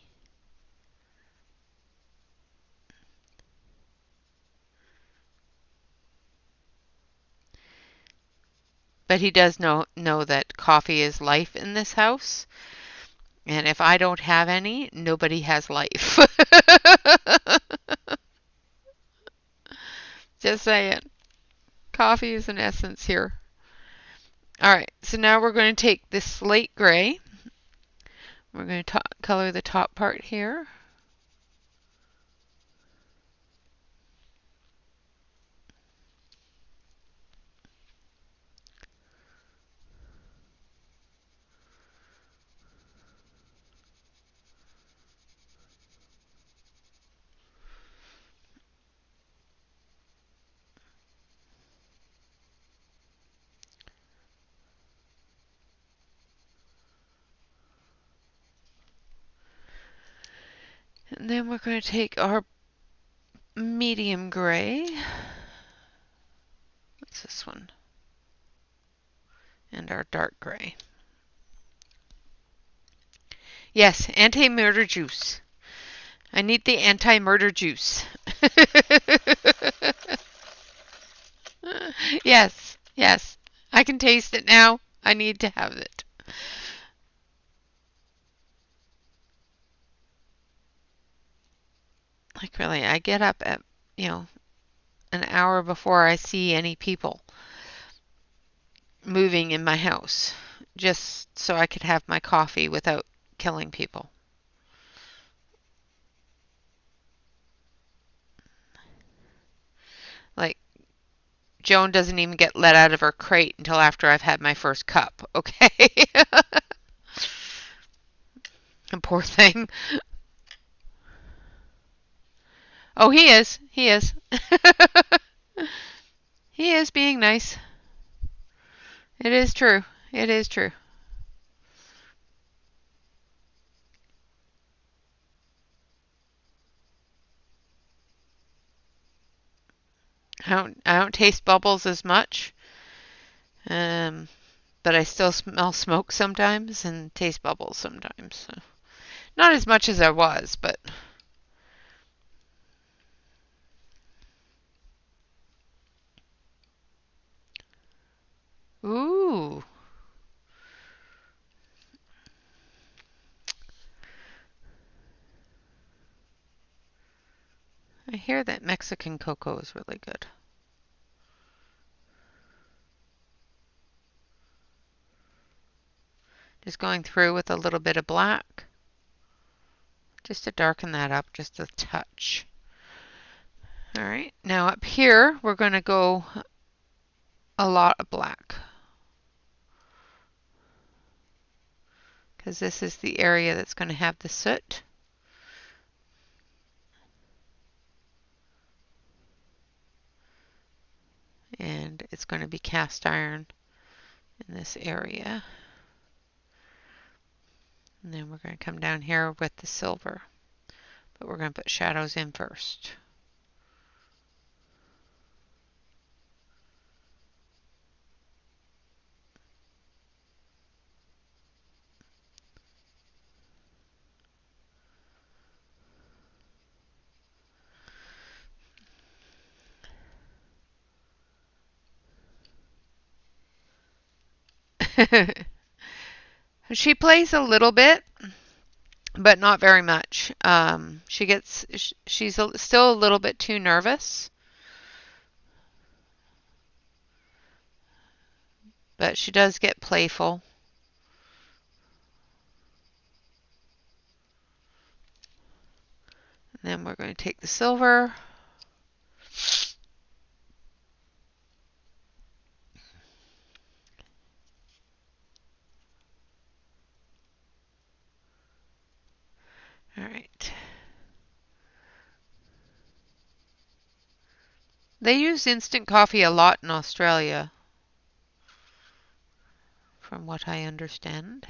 But he does know that coffee is life in this house. And if I don't have any, nobody has life. Just saying. Coffee is an essence here. Alright, so now we're going to take this slate gray. We're going to color the top part here. And then we're going to take our medium gray. What's this one? And our dark gray. Yes, anti-murder juice. I need the anti-murder juice. Yes, yes. I can taste it now. I need to have it. Like really, I get up at, an hour before I see any people moving in my house, just so I could have my coffee without killing people. Like, Joan doesn't even get let out of her crate until after I've had my first cup, okay? Poor thing. Oh, he is. He is. He is being nice. It is true. It is true. I don't taste bubbles as much. Um, but I still smell smoke sometimes and taste bubbles sometimes. So. Not as much as I was, but ooh. I hear that Mexican cocoa is really good. Just going through with a little bit of black, just to darken that up just a touch. All right, now up here we're going to go a lot of black because this is the area that's going to have the soot. And it's going to be cast iron in this area. And then we're going to come down here with the silver, but we're going to put shadows in first. She plays a little bit, but not very much. She's still a little bit too nervous, but she does get playful. And then we're going to take the silver. All right. They use instant coffee a lot in Australia, from what I understand.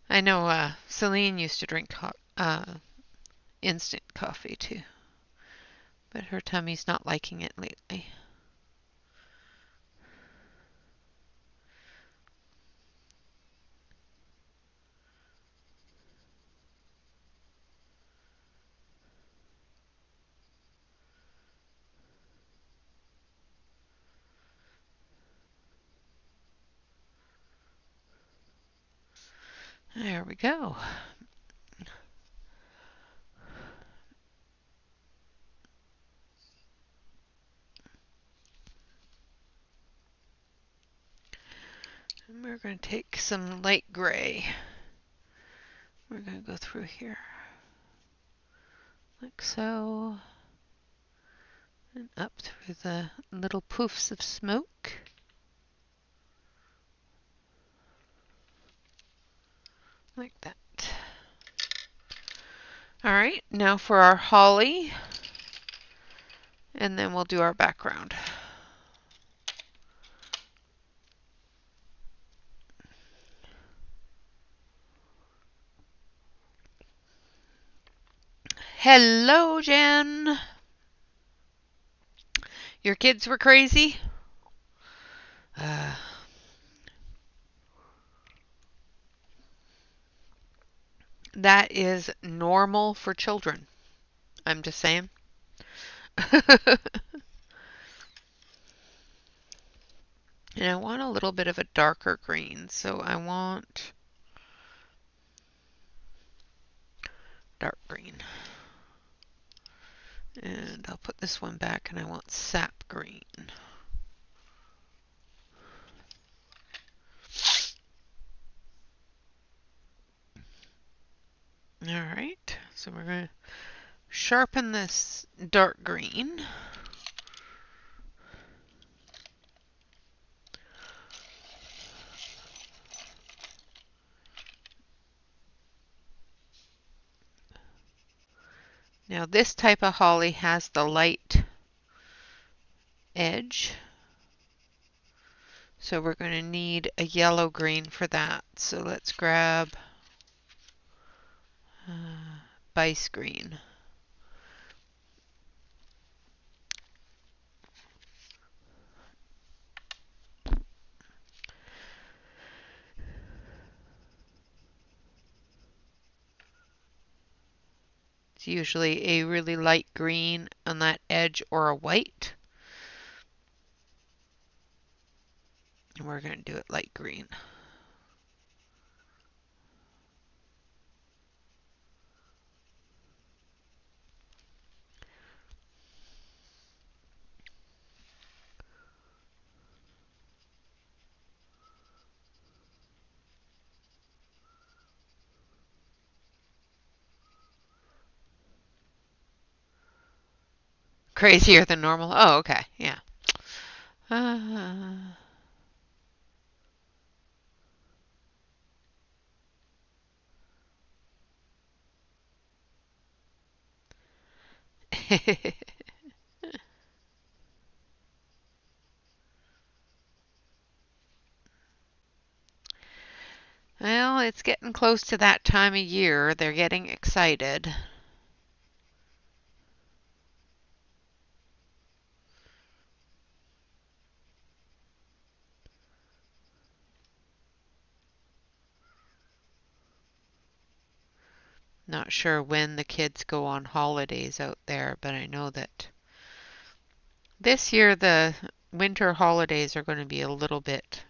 I know Celine used to drink instant coffee too, but her tummy's not liking it lately. There we go. And we're going to take some light gray. We're going to go through here, like so, and up through the little poofs of smoke. Like that. All right, now for our holly, and then we'll do our background. Hello, Jen. Your kids were crazy? That is normal for children. I'm just saying. And I want a little bit of a darker green, so I want dark green. And I'll put this one back, and I want sap green. All right, so we're going to sharpen this dark green. Now this type of holly has the light edge, so we're going to need a yellow green for that. So let's grab Bice green. It's usually a really light green on that edge or a white. And we're going to do it light green. Crazier than normal. Oh, okay. Yeah. Well, it's getting close to that time of year. They're getting excited. Not sure when the kids go on holidays out there, but I know that this year the winter holidays are going to be a little bit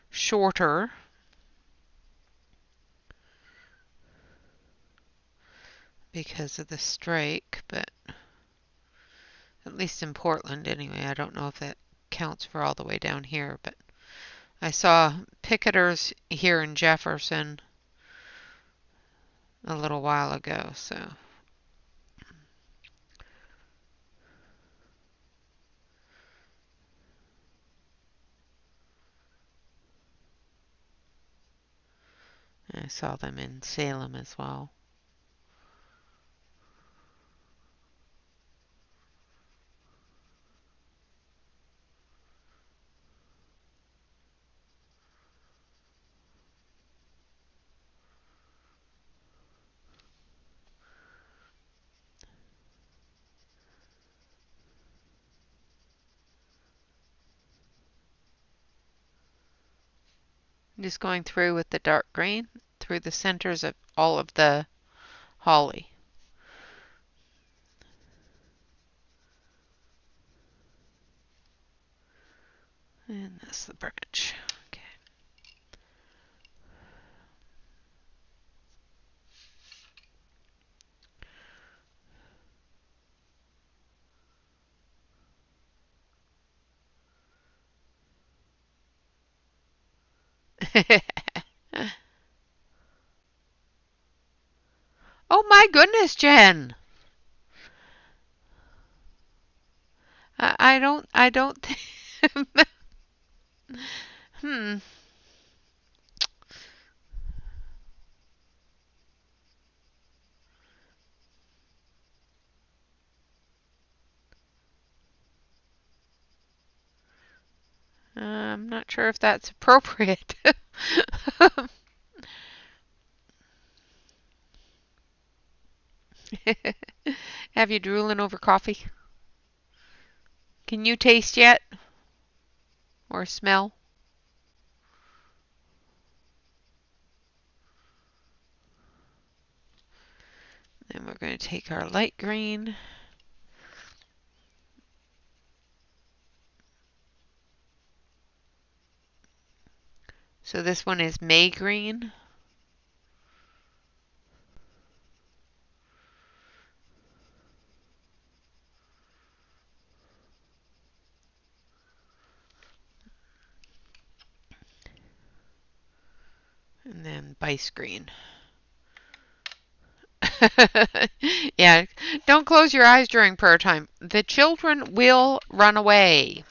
shorter because of the strike, but at least in Portland anyway. I don't know if that counts for all the way down here, but I saw picketers here in Jefferson a little while ago, so. I saw them in Salem as well. I'm just going through with the dark green through the centers of all of the holly. And that's the branch. Okay. Oh my goodness, Jen. I don't hmm. I'm not sure if that's appropriate. Have you drooling over coffee? Can you taste yet? Or smell? Then we're going to take our light green. So this one is May green. And then Bice green. Yeah, don't close your eyes during prayer time. The children will run away.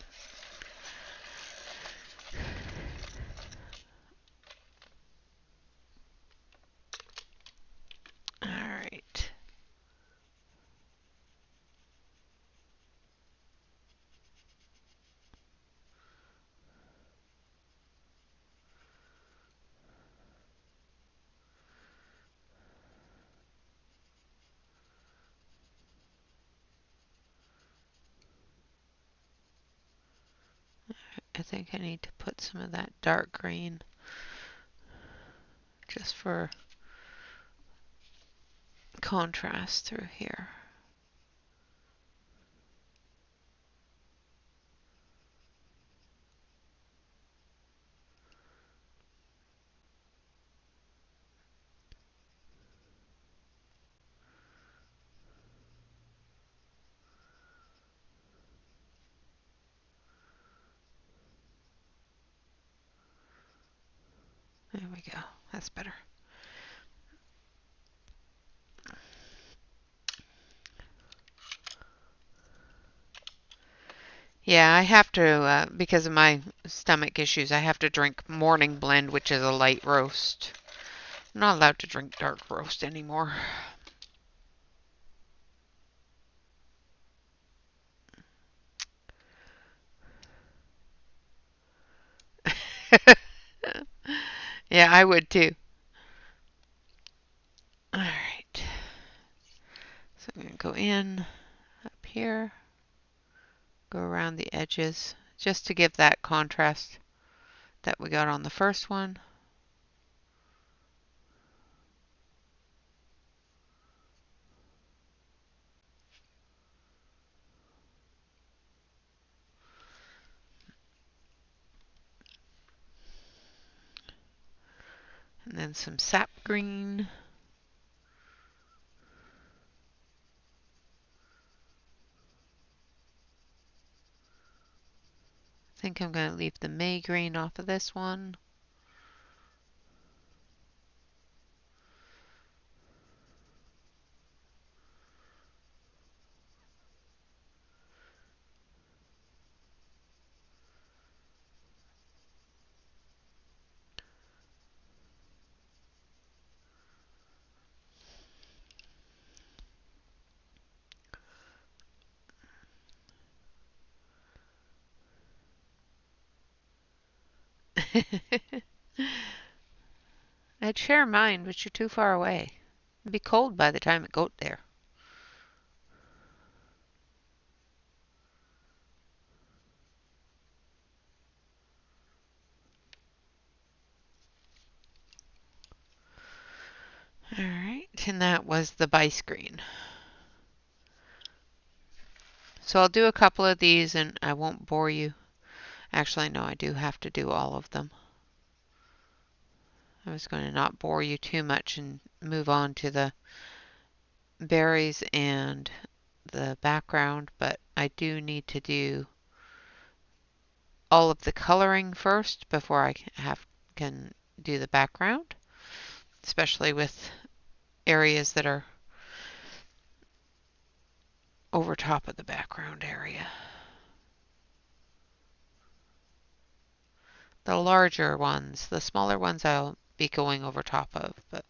All right. I think I need to put some of that dark green just for contrast through here. There we go. That's better. Yeah, I have to, because of my stomach issues, I have to drink morning blend, which is a light roast. I'm not allowed to drink dark roast anymore. Yeah, I would too. All right. So I'm going to go in up here, go around the edges, just to give that contrast that we got on the first one. And then some sap green. I think I'm going to leave the May green off of this one. I'd share mine, but you're too far away. It'd be cold by the time it got there. Alright, and that was the Bice green. So I'll do a couple of these and I won't bore you. Actually, no, I do have to do all of them. I was going to not bore you too much and move on to the berries and the background, but I do need to do all of the coloring first before I can do the background, especially with areas that are over top of the background area. The larger ones, the smaller ones I'll be going over top of, but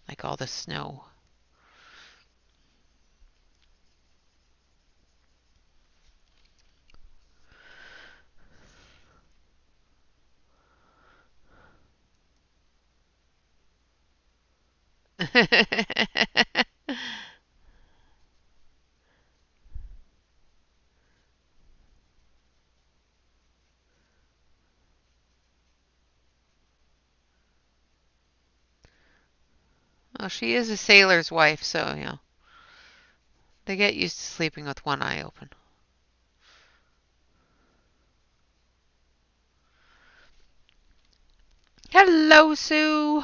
like all the snow. Well, she is a sailor's wife, so, they get used to sleeping with one eye open. Hello, Sue.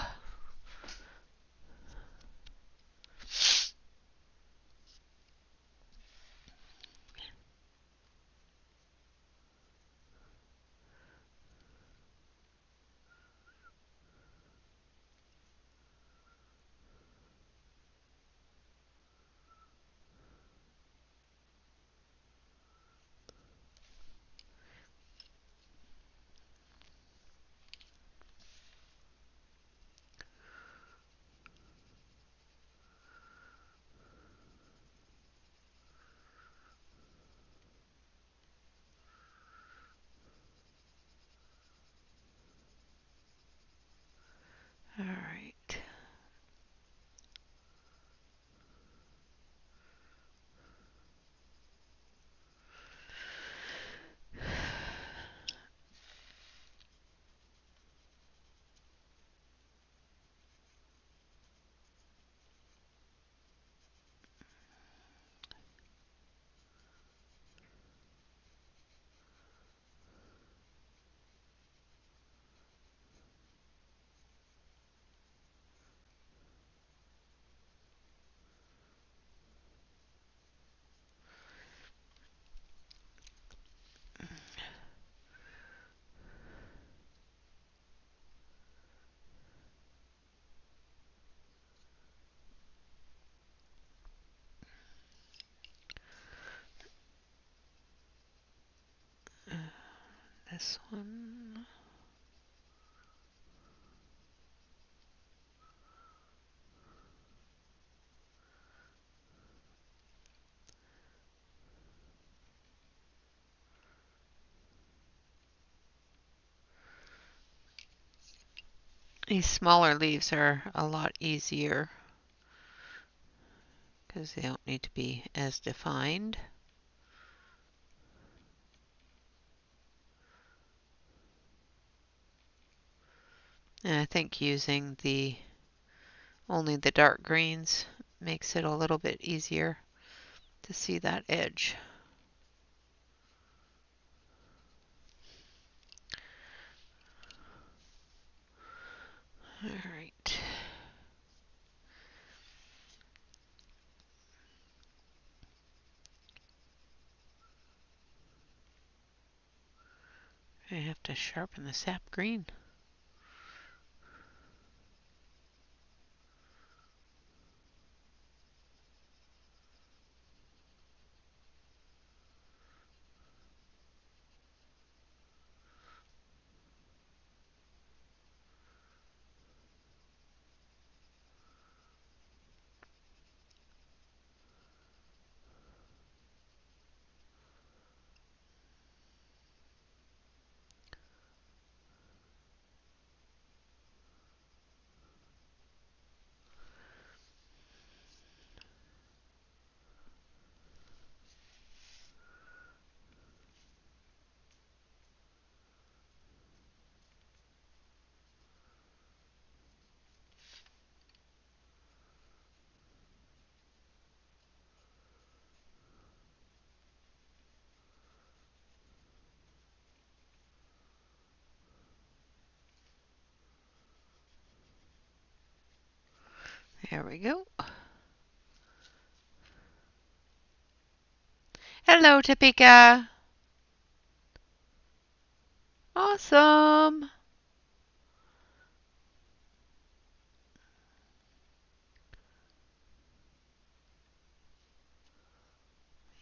this one. These smaller leaves are a lot easier because they don't need to be as defined. And I think using only the dark greens makes it a little bit easier to see that edge. All right. I have to sharpen the sap green. There we go. Hello, Topeka. Awesome.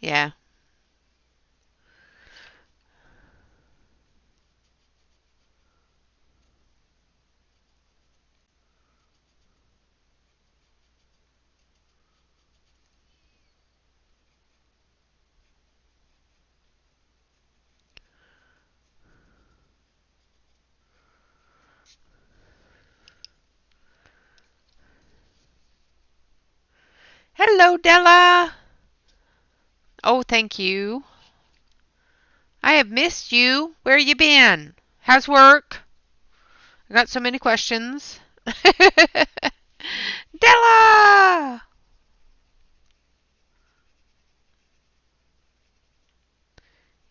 Yeah. Hello, Della. Oh, thank you. I have missed you. Where you been? How's work? I got so many questions. Della!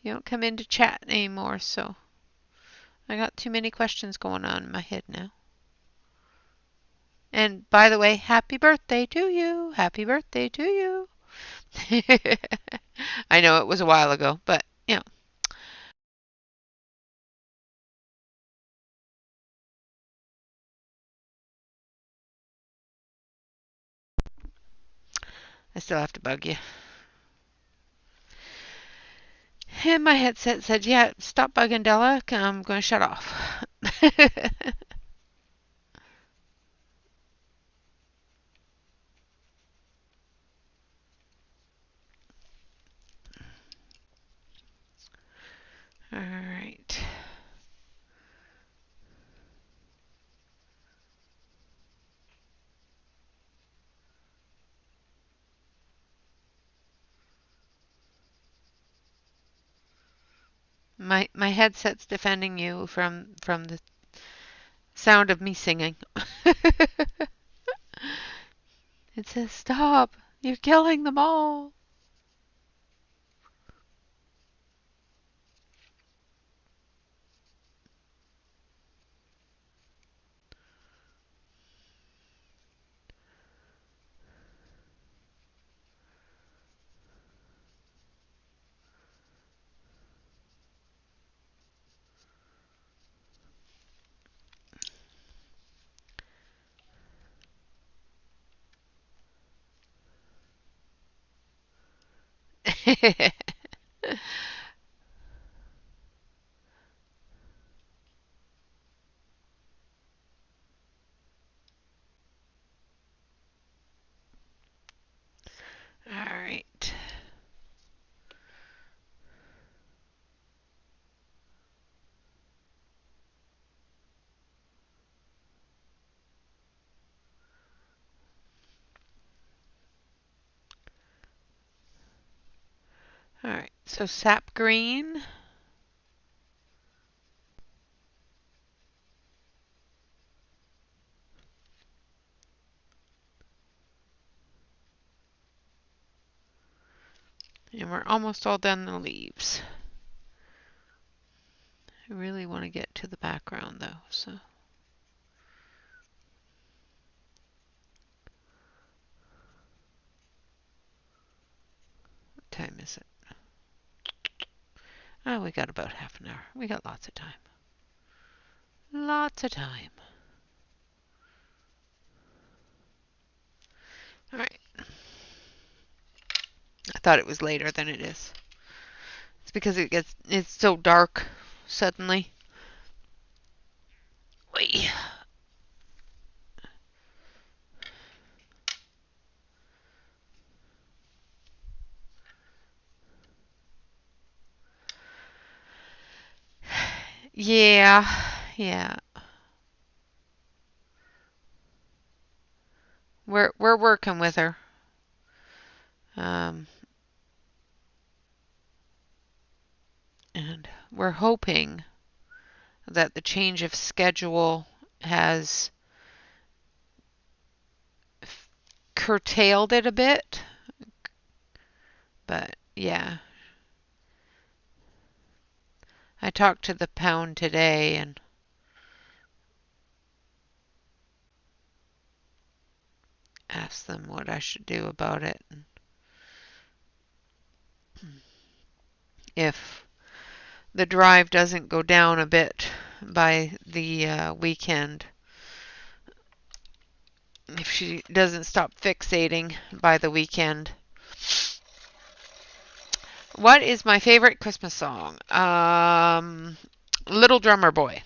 You don't come into chat anymore, so I got too many questions going on in my head now. And by the way, happy birthday to you. Happy birthday to you. I know it was a while ago, but you know. I still have to bug you. And my headset said, yeah, stop bugging Della. I'm going to shut off. All right. My headset's defending you from the sound of me singing. It says, stop. You're killing them all. So sap green. And we're almost all done the leaves. I really want to get to the background though, so. What time is it? Oh, we got about half an hour. We got lots of time. Lots of time. All right. I thought it was later than it is. It's because it's so dark suddenly. Wait. Yeah. Yeah. We're working with her. Um, and we're hoping that the change of schedule has curtailed it a bit. But yeah, I talked to the pound today and asked them what I should do about it. And if the drive doesn't go down a bit by the weekend, if she doesn't stop fixating by the weekend. What is my favorite Christmas song? Little Drummer Boy.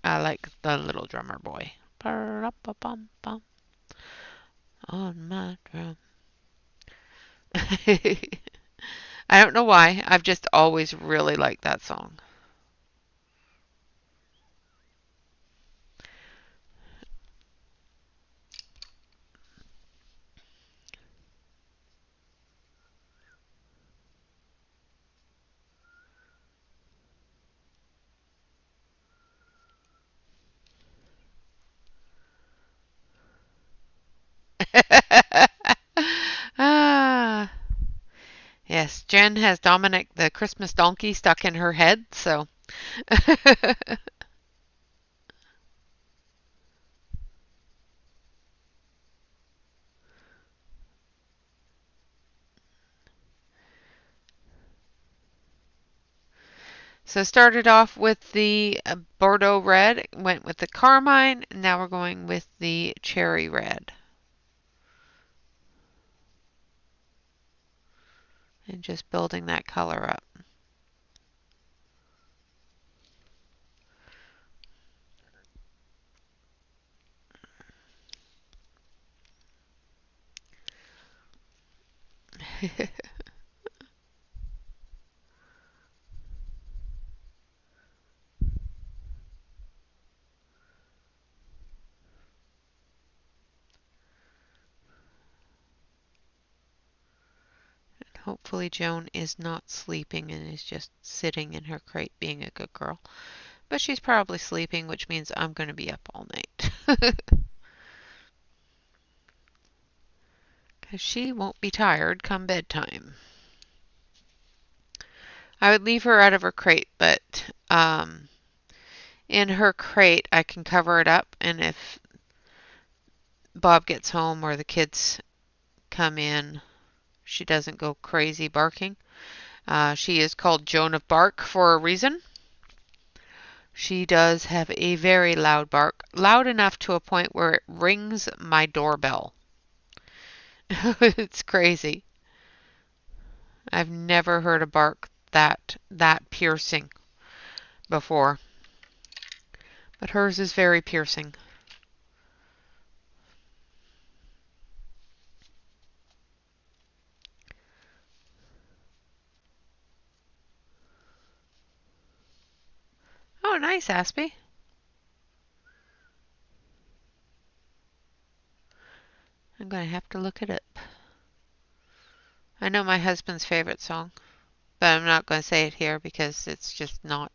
I like the Little Drummer Boy. On my drum. I don't know why. I've just always really liked that song. Ah, yes, Jen has Dominic the Christmas donkey stuck in her head, so. So started off with the Bordeaux red, went with the carmine, and now we're going with the cherry red. And just building that color up. Hopefully Joan is not sleeping and is just sitting in her crate being a good girl. But she's probably sleeping, which means I'm going to be up all night. Because she won't be tired come bedtime. I would leave her out of her crate, but in her crate I can cover it up, and if Bob gets home or the kids come in, she doesn't go crazy barking. She is called Joan of Bark for a reason. She does have a very loud bark, loud enough to a point where it rings my doorbell. It's crazy. I've never heard a bark that piercing before. But hers is very piercing. Oh, nice, Aspie. I'm going to have to look it up. I know my husband's favorite song, but I'm not going to say it here because it's just not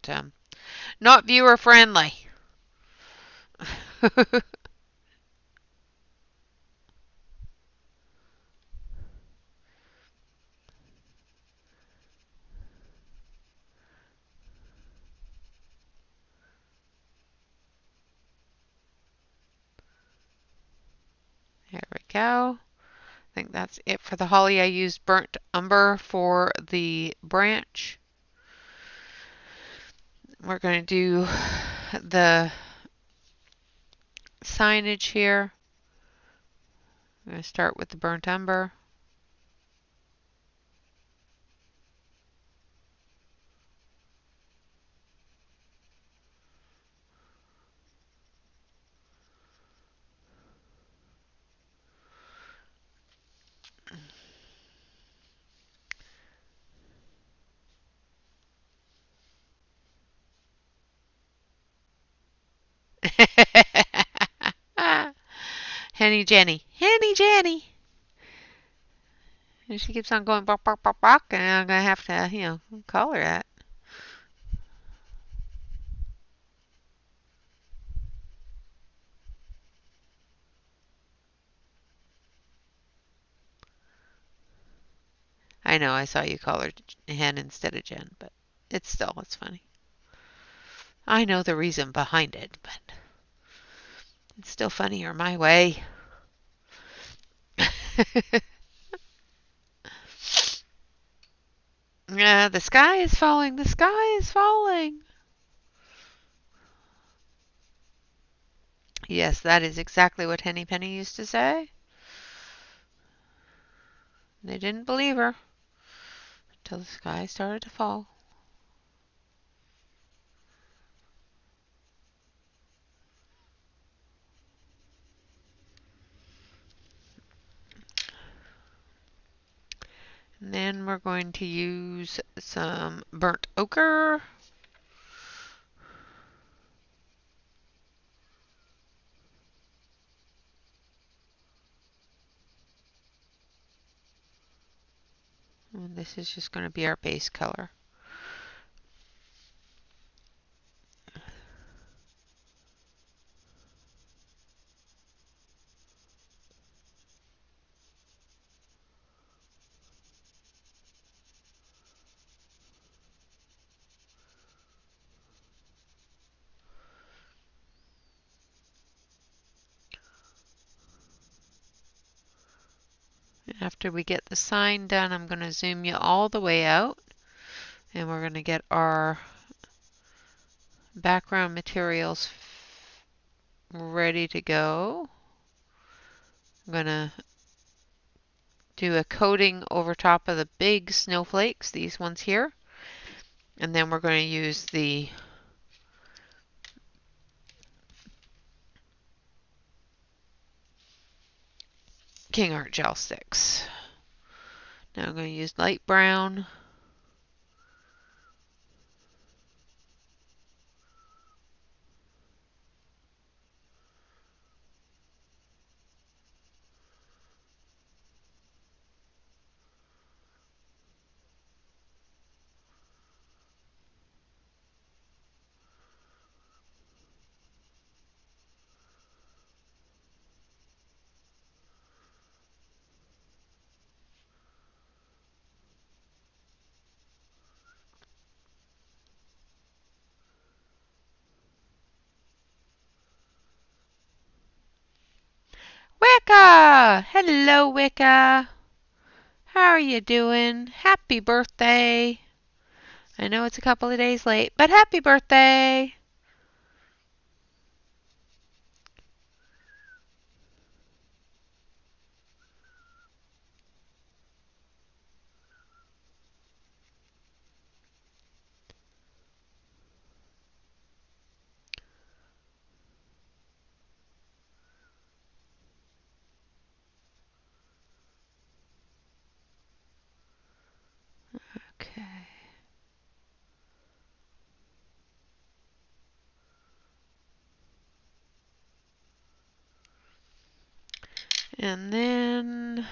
viewer friendly. There we go. I think that's it for the holly. I used burnt umber for the branch. We're going to do the signage here. I'm going to start with the burnt umber. Henny Jenny. Henny Jenny. And she keeps on going bark, bark, bark, bark, and I'm going to have to, call her that. I know I saw you call her Hen instead of Jen, but it's funny. I know the reason behind it, but it's still funnier my way. Yeah, the sky is falling. The sky is falling. Yes, that is exactly what Henny Penny used to say. They didn't believe her until the sky started to fall. And then we're going to use some burnt ochre. And this is just going to be our base color. After we get the sign done, I'm going to zoom you all the way out, and we're going to get our background materials ready to go. I'm going to do a coating over top of the big snowflakes, these ones here, and then we're going to use the King Art gel sticks. Now I'm going to use light brown. Wicca! Hello, Wicca. How are you doing? Happy birthday. I know it's a couple of days late, but happy birthday. Okay. And then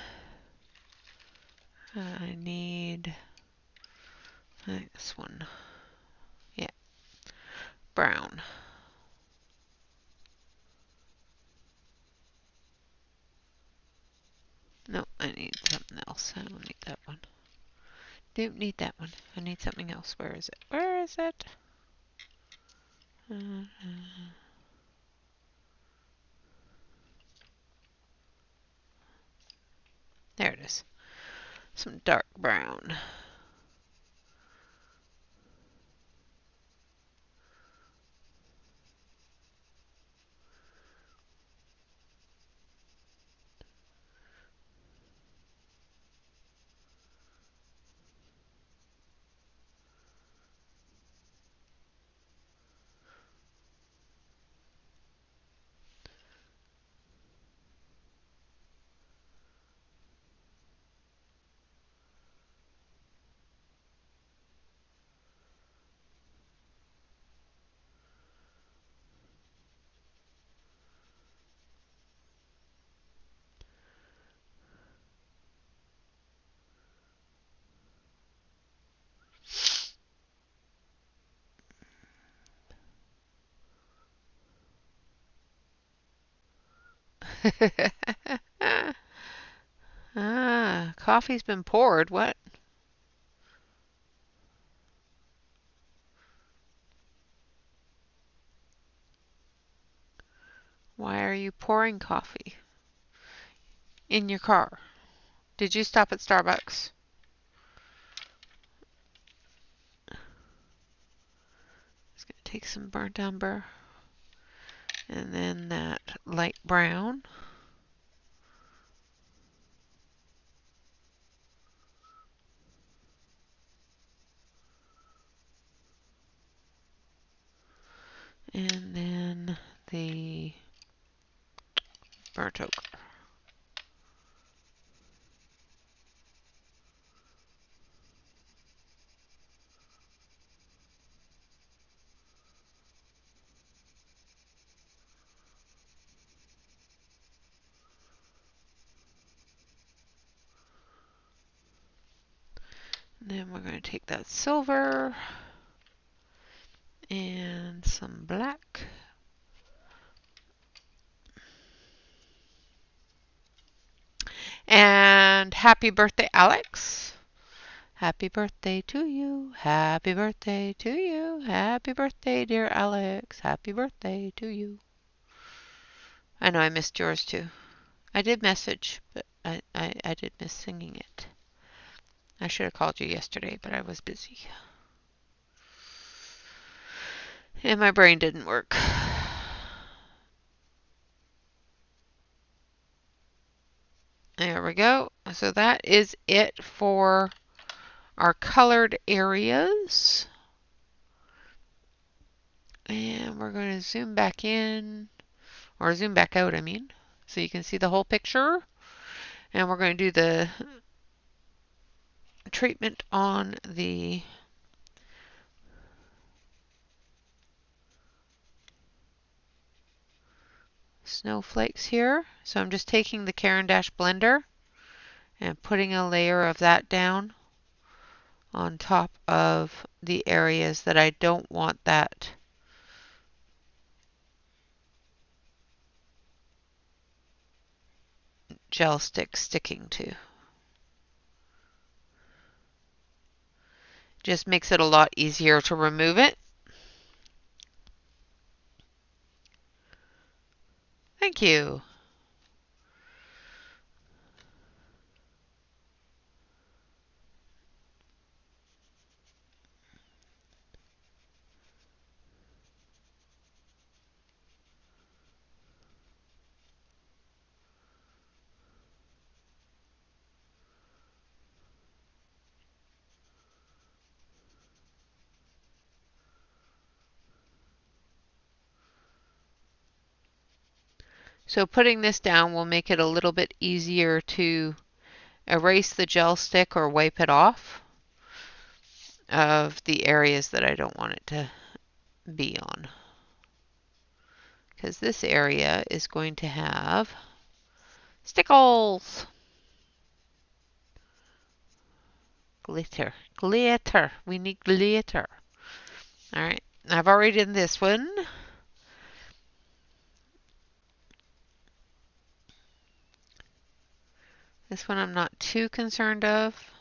I need this one. Yeah, brown. No, I need something else. I don't need that one. Don't need that one. I need something else. Where is it? Where is it? There it is. Some dark brown. Coffee's been poured. What? Why are you pouring coffee in your car? Did you stop at Starbucks? Just gonna take some burnt umber and then that light brown. And then the burnt ochre. And then we're going to take that silver and some black. And happy birthday, Alex. Happy birthday to you. Happy birthday to you. Happy birthday, dear Alex. Happy birthday to you. I know I missed yours too. I did message, but I did miss singing it. I should have called you yesterday, but I was busy. And my brain didn't work. There we go. So that is it for our colored areas. And we're going to zoom back in, or zoom back out, I mean, so you can see the whole picture. And we're going to do the treatment on the snowflakes here. So I'm just taking the Caran d'Ache blender and putting a layer of that down on top of the areas that I don't want that gel stick sticking to. Just makes it a lot easier to remove it. Thank you. So putting this down will make it a little bit easier to erase the gel stick or wipe it off of the areas that I don't want it to be on. Because this area is going to have stickles. Glitter. Glitter. We need glitter. All right. I've already done this one. This one I'm not too concerned of.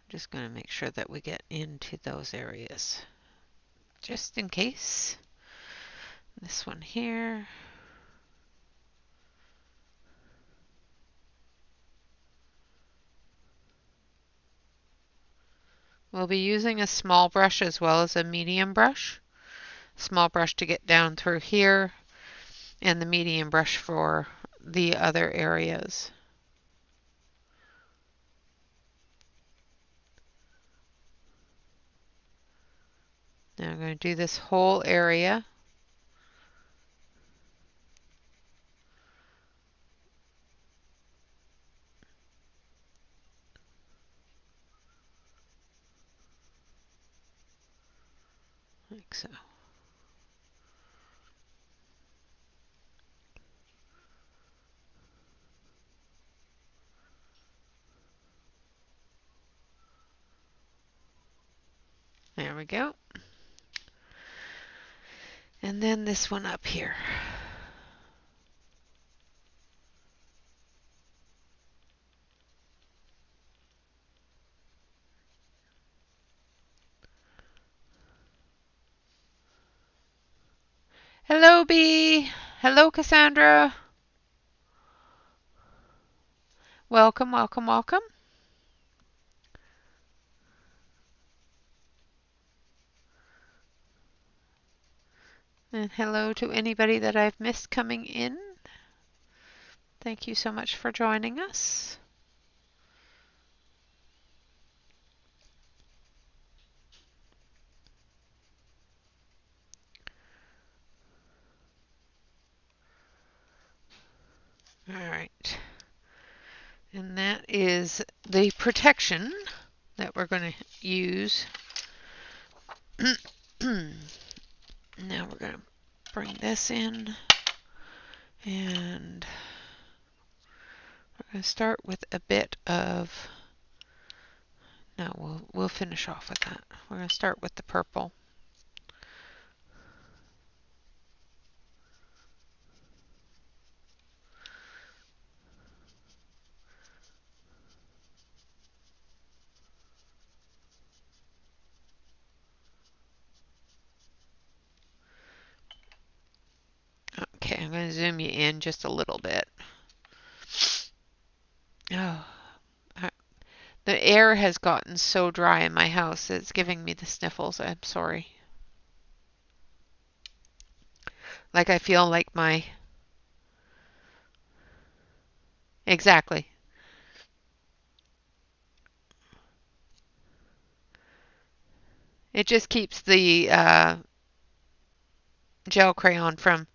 Just going to make sure that we get into those areas. Just in case. This one here. We'll be using a small brush as well as a medium brush. Small brush to get down through here, and the medium brush for the other areas. Now I'm going to do this whole area. Like so. There we go. And then this one up here. Hello, Bee. Hello, Cassandra. Welcome, welcome, welcome. And hello to anybody that I've missed coming in. Thank you so much for joining us. All right. And that is the protection that we're going to use. Now we're going to bring this in, and we're going to start with a bit of, no, we'll finish off with that. We're going to start with the purple. Okay, I'm going to zoom you in just a little bit. Oh, the air has gotten so dry in my house, it's giving me the sniffles. I'm sorry. Like I feel like my... Exactly. It just keeps the gel crayon from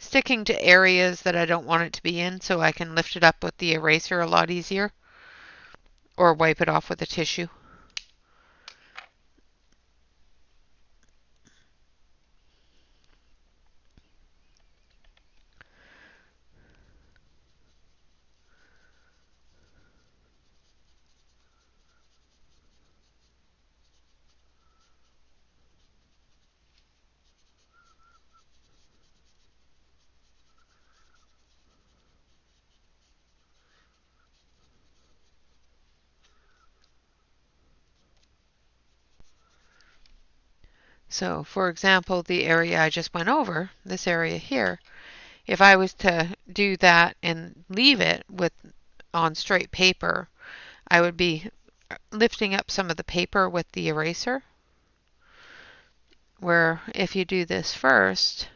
sticking to areas that I don't want it to be in, so I can lift it up with the eraser a lot easier, or wipe it off with a tissue. So, for example, the area I just went over, this area here, if I was to do that and leave it on straight paper, I would be lifting up some of the paper with the eraser. Where if you do this first,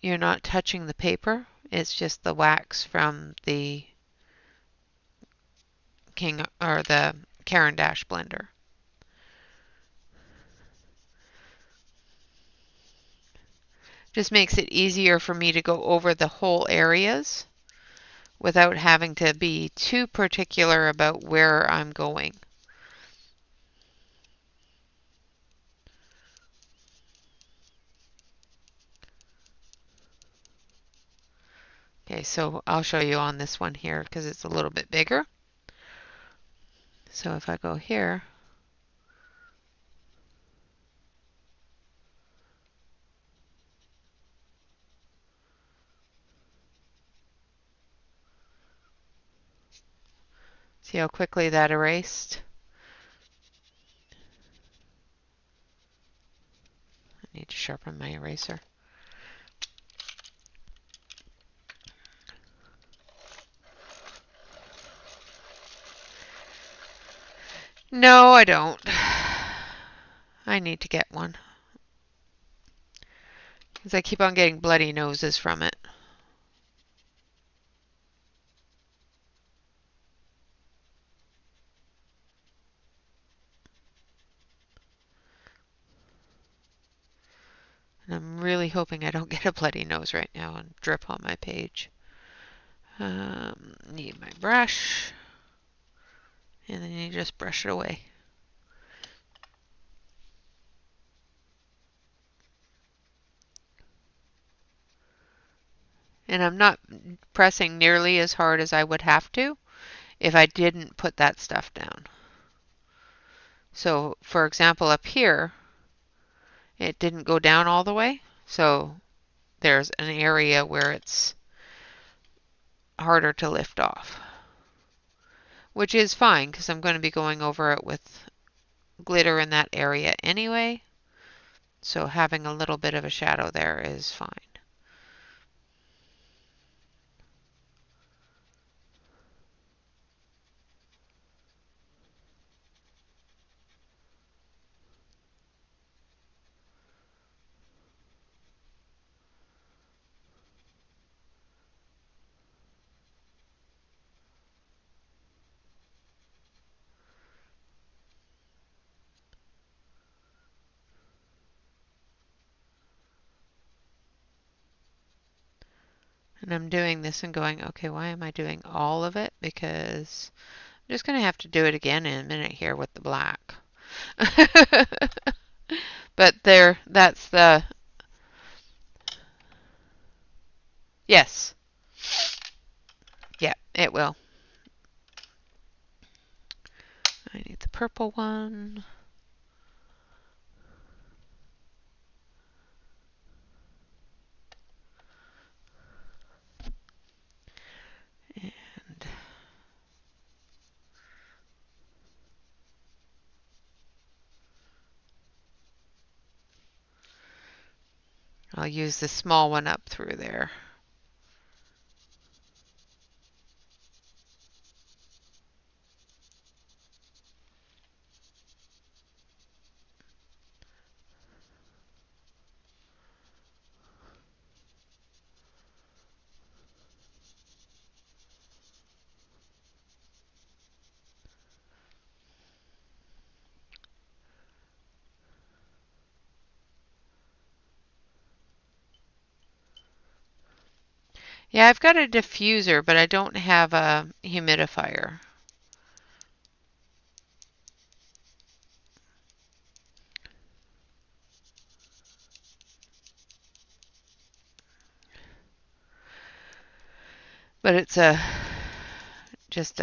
you're not touching the paper. It's just the wax from the King or the Caran d'Ache blender. Just makes it easier for me to go over the whole areas without having to be too particular about where I'm going. Okay, so I'll show you on this one here because it's a little bit bigger. So if I go here, see how quickly that erased? I need to sharpen my eraser. No, I don't. I need to get one. Because I keep on getting bloody noses from it. And I'm really hoping I don't get a bloody nose right now and drip on my page. Need my brush. And then you just brush it away. And I'm not pressing nearly as hard as I would have to if I didn't put that stuff down. So, for example, up here, it didn't go down all the way. So there's an area where it's harder to lift off, which is fine because I'm going to be going over it with glitter in that area anyway. So having a little bit of a shadow there is fine. And I'm doing this and going, okay, why am I doing all of it? Because I'm just going to have to do it again in a minute here with the black. But there, that's the, yes. Yeah, it will. I need the purple one. And I'll use the small one up through there. Yeah, I've got a diffuser, but I don't have a humidifier. But it's just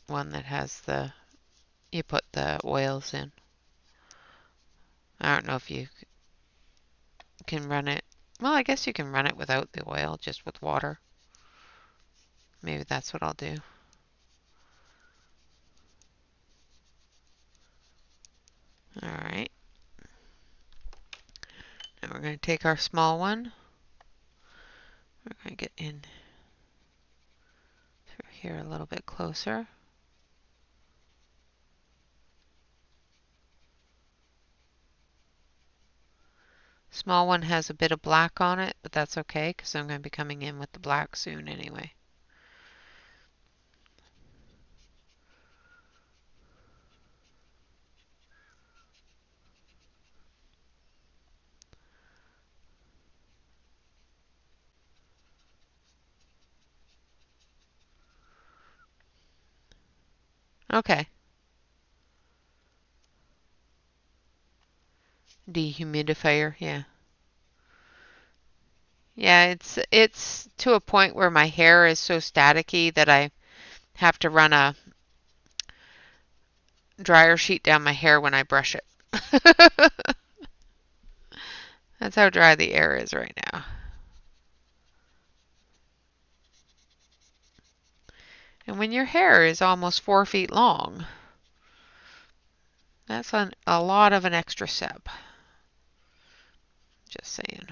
one that has you put the oils in. I don't know if you can run it. Well, I guess you can run it without the oil, just with water. Maybe that's what I'll do. All right. Now we're going to take our small one. We're going to get in through here a little bit closer. Small one has a bit of black on it, but that's okay because I'm going to be coming in with the black soon anyway. Okay. Dehumidifier, yeah. Yeah, it's to a point where my hair is so staticky that I have to run dryer sheet down my hair when I brush it. That's how dry the air is right now. And when your hair is almost 4 feet long, that's a lot of an extra step. Just saying.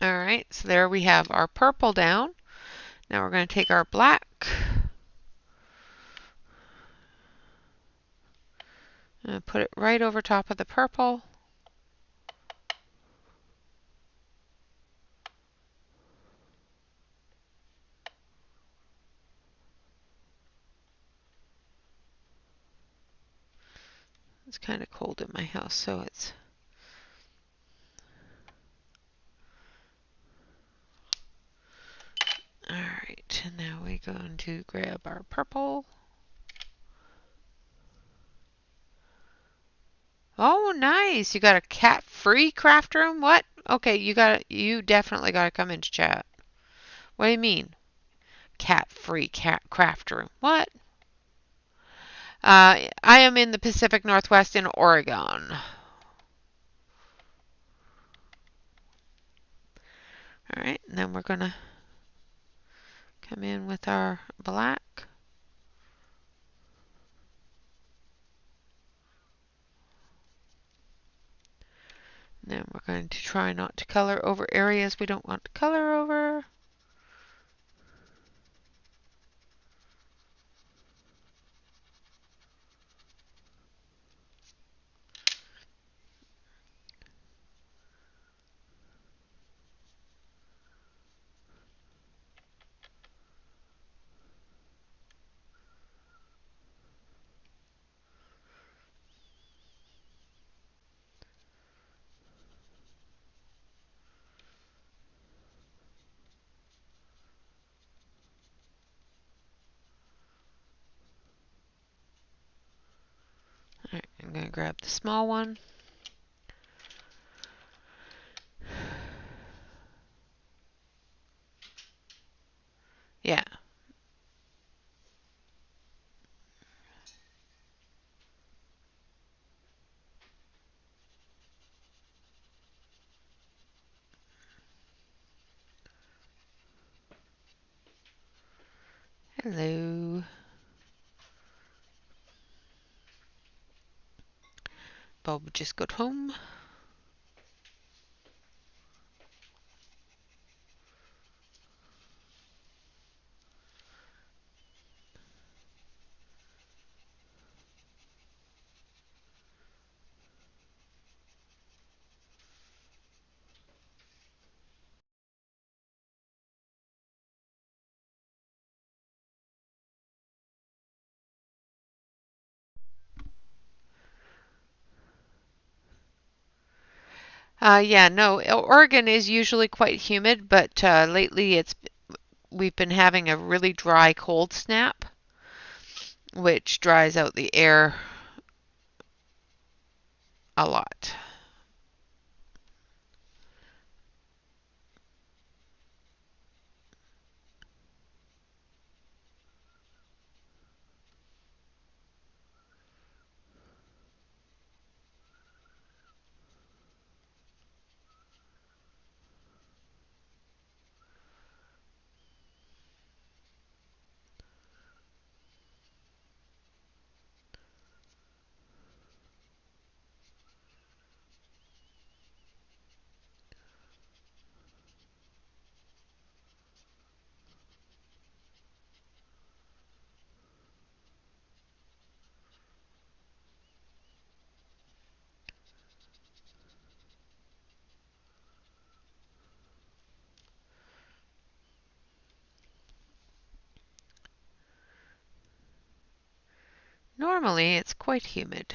Alright, so there we have our purple down. Now we're going to take our black and put it right over top of the purple. It's kind of cold in my house, so it's alright. And now we're going to grab our purple. Oh, nice. You got a cat-free craft room? What? Okay, you definitely got to come into chat. What do you mean? Cat-free craft room. What? I am in the Pacific Northwest in Oregon. All right, and then we're going to come in with our black. And then we're going to try not to color over areas we don't want to color over. All right, I'm going to grab the small one. Yeah. Hello. Bob just got home. Yeah, no, Oregon is usually quite humid, but lately we've been having a really dry cold snap, which dries out the air a lot. Normally, it's quite humid.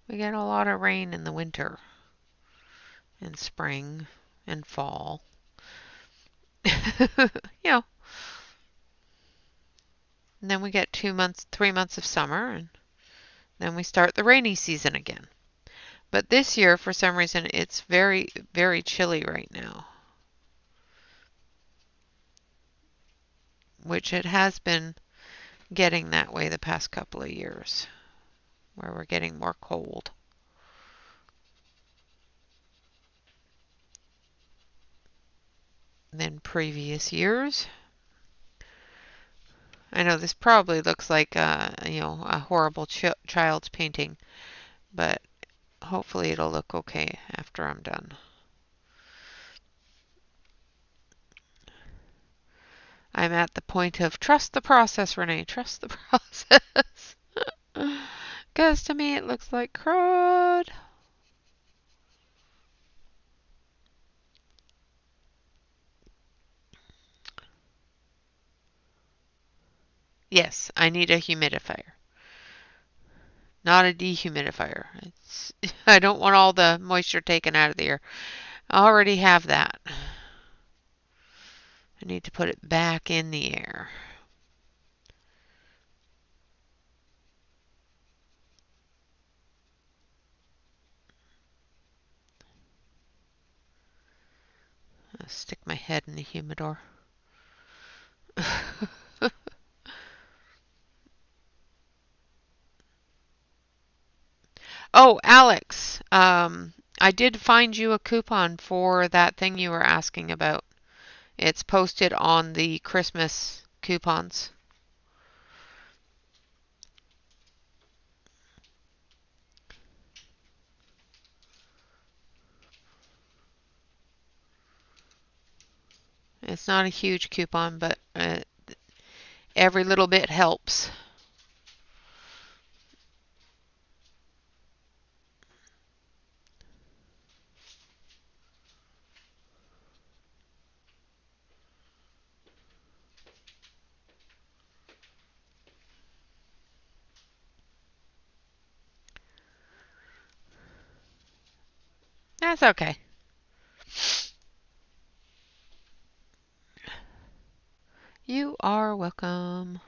We get a lot of rain in the winter and spring and fall. You know, and then we get 2 months, 3 months of summer, and then we start the rainy season again. But this year, for some reason, it's very, very chilly right now. which it has been getting that way the past couple of years, where we're getting more cold. Than previous years. I know this probably looks like a horrible child's painting, but hopefully it'll look okay after I'm done. I'm at the point of trust the process, Renee, trust the process. Because to me it looks like crud. Yes, I need a humidifier. Not a dehumidifier. I don't want all the moisture taken out of the air. I already have that. I need to put it back in the air. I'll stick my head in the humidor. Oh, Alex, I did find you a coupon for that thing you were asking about. It's posted on the Christmas coupons. It's not a huge coupon, but every little bit helps. That's okay. You are welcome.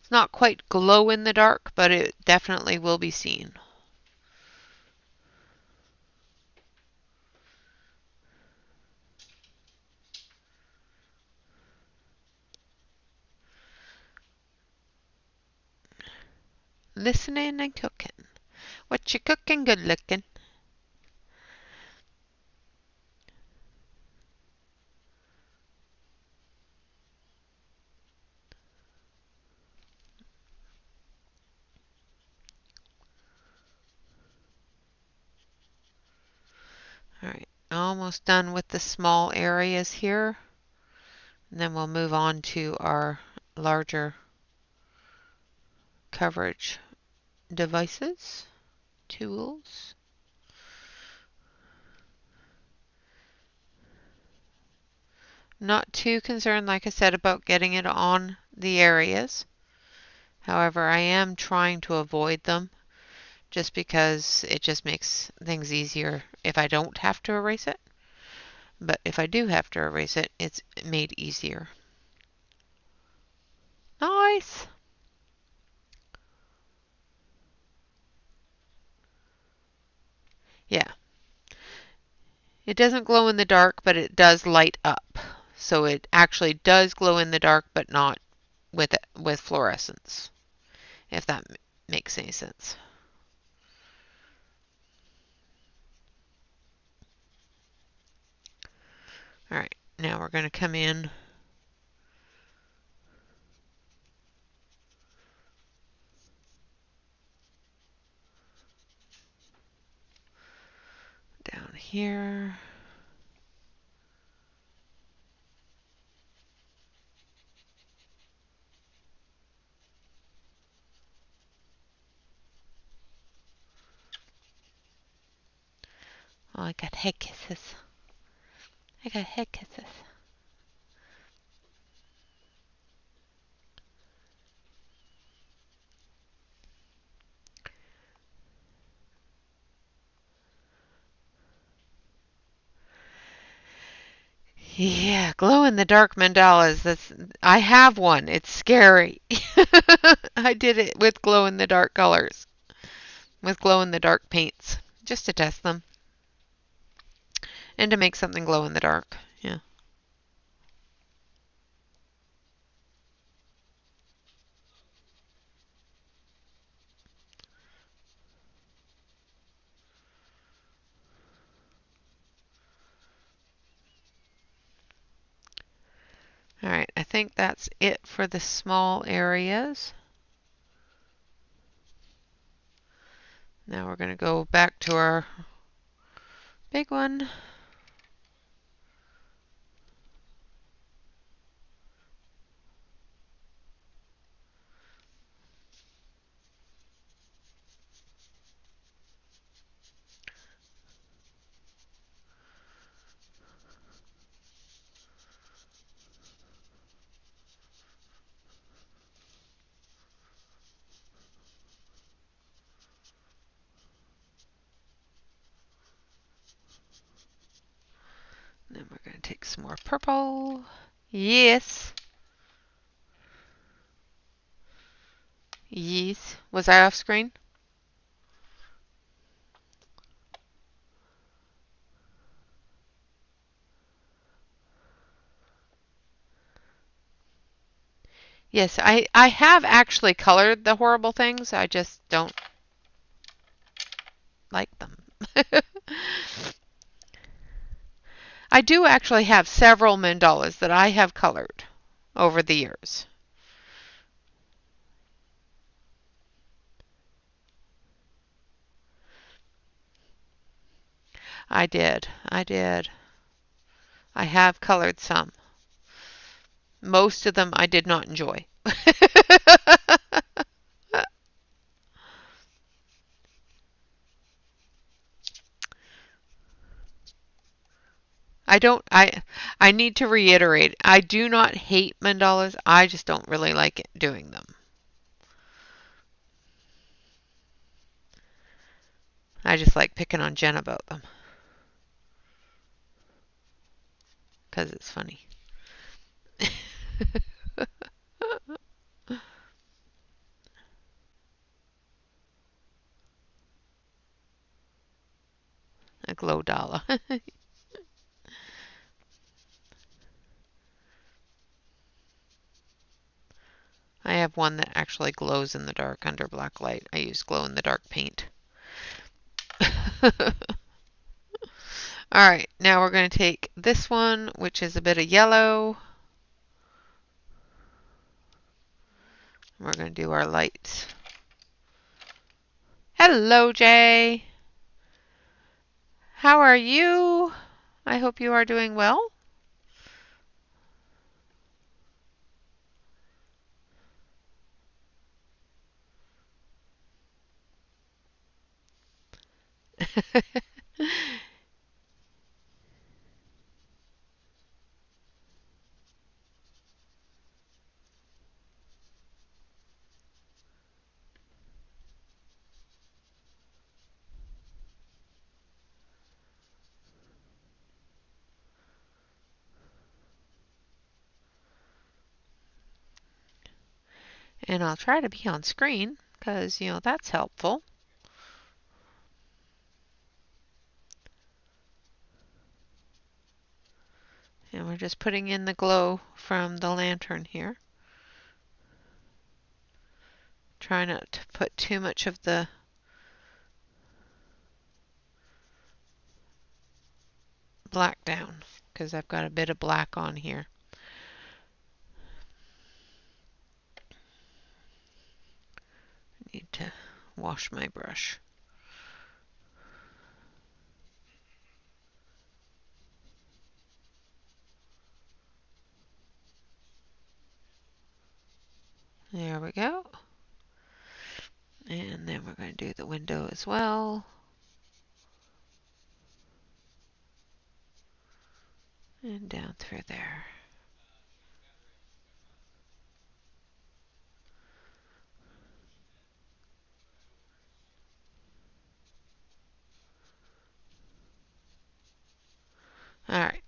It's not quite glow in the dark, but it definitely will be seen. Listening and cooking. What you cooking? Good looking. All right, almost done with the small areas here. And then we'll move on to our larger coverage devices, tools. Not too concerned, like I said, about getting it on the areas. However, I am trying to avoid them just because it just makes things easier if I don't have to erase it. But if I do have to erase it, it's made easier. Nice! Yeah. It doesn't glow in the dark, but it does light up. So it actually does glow in the dark, but not with fluorescence, if that makes any sense. All right, now we're going to come in down here. Oh, I got head kisses. I got head kisses. Yeah, glow in the dark mandalas. I have one. It's scary. I did it with glow in the dark colors, with glow in the dark paints, just to test them and to make something glow in the dark. Yeah. think that's it for the small areas. Now we're going to go back to our big one. Then we're going to take some more purple. Yes. Yes. Was I off screen? Yes, I have actually colored the horrible things. I just don't like them. I do actually have several mandalas that I have colored over the years. I did. I did. I have colored some. Most of them I did not enjoy. I need to reiterate, I do not hate mandalas. I just don't really like it doing them. I just like picking on Jen about them. Because it's funny. A glow dollar. I have one that actually glows in the dark under black light. I use glow in the dark paint. Alright, now we're going to take this one, which is a bit of yellow. We're going to do our lights. Hello, Jay. How are you? I hope you are doing well. And I'll try to be on screen because, that's helpful. And we're just putting in the glow from the lantern here. Try not to put too much of the black down because I've got a bit of black on here. I need to wash my brush. There we go. And then we're going to do the window as well. And down through there. Alright.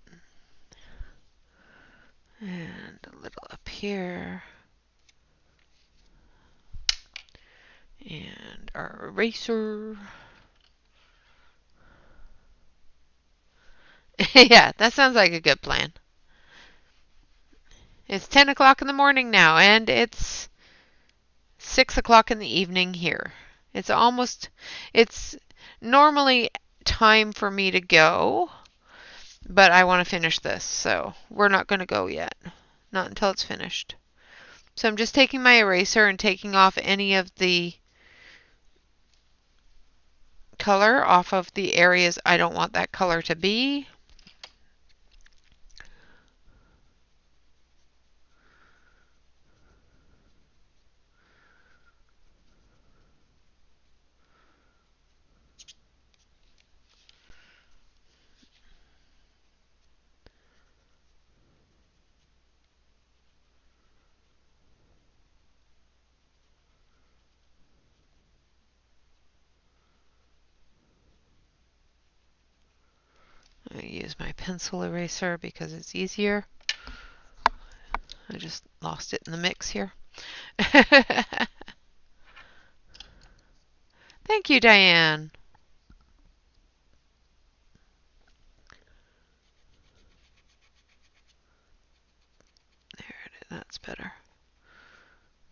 And a little up here. And our eraser. Yeah, that sounds like a good plan. It's 10 o'clock in the morning now, and it's 6 o'clock in the evening here. It's normally time for me to go, but I want to finish this, so we're not going to go yet. not until it's finished. So I'm just taking my eraser and taking off any of the color off of the areas I don't want that color to be. I use my pencil eraser because it's easier. I just lost it in the mix here. Thank you, Diane. There it is. That's better.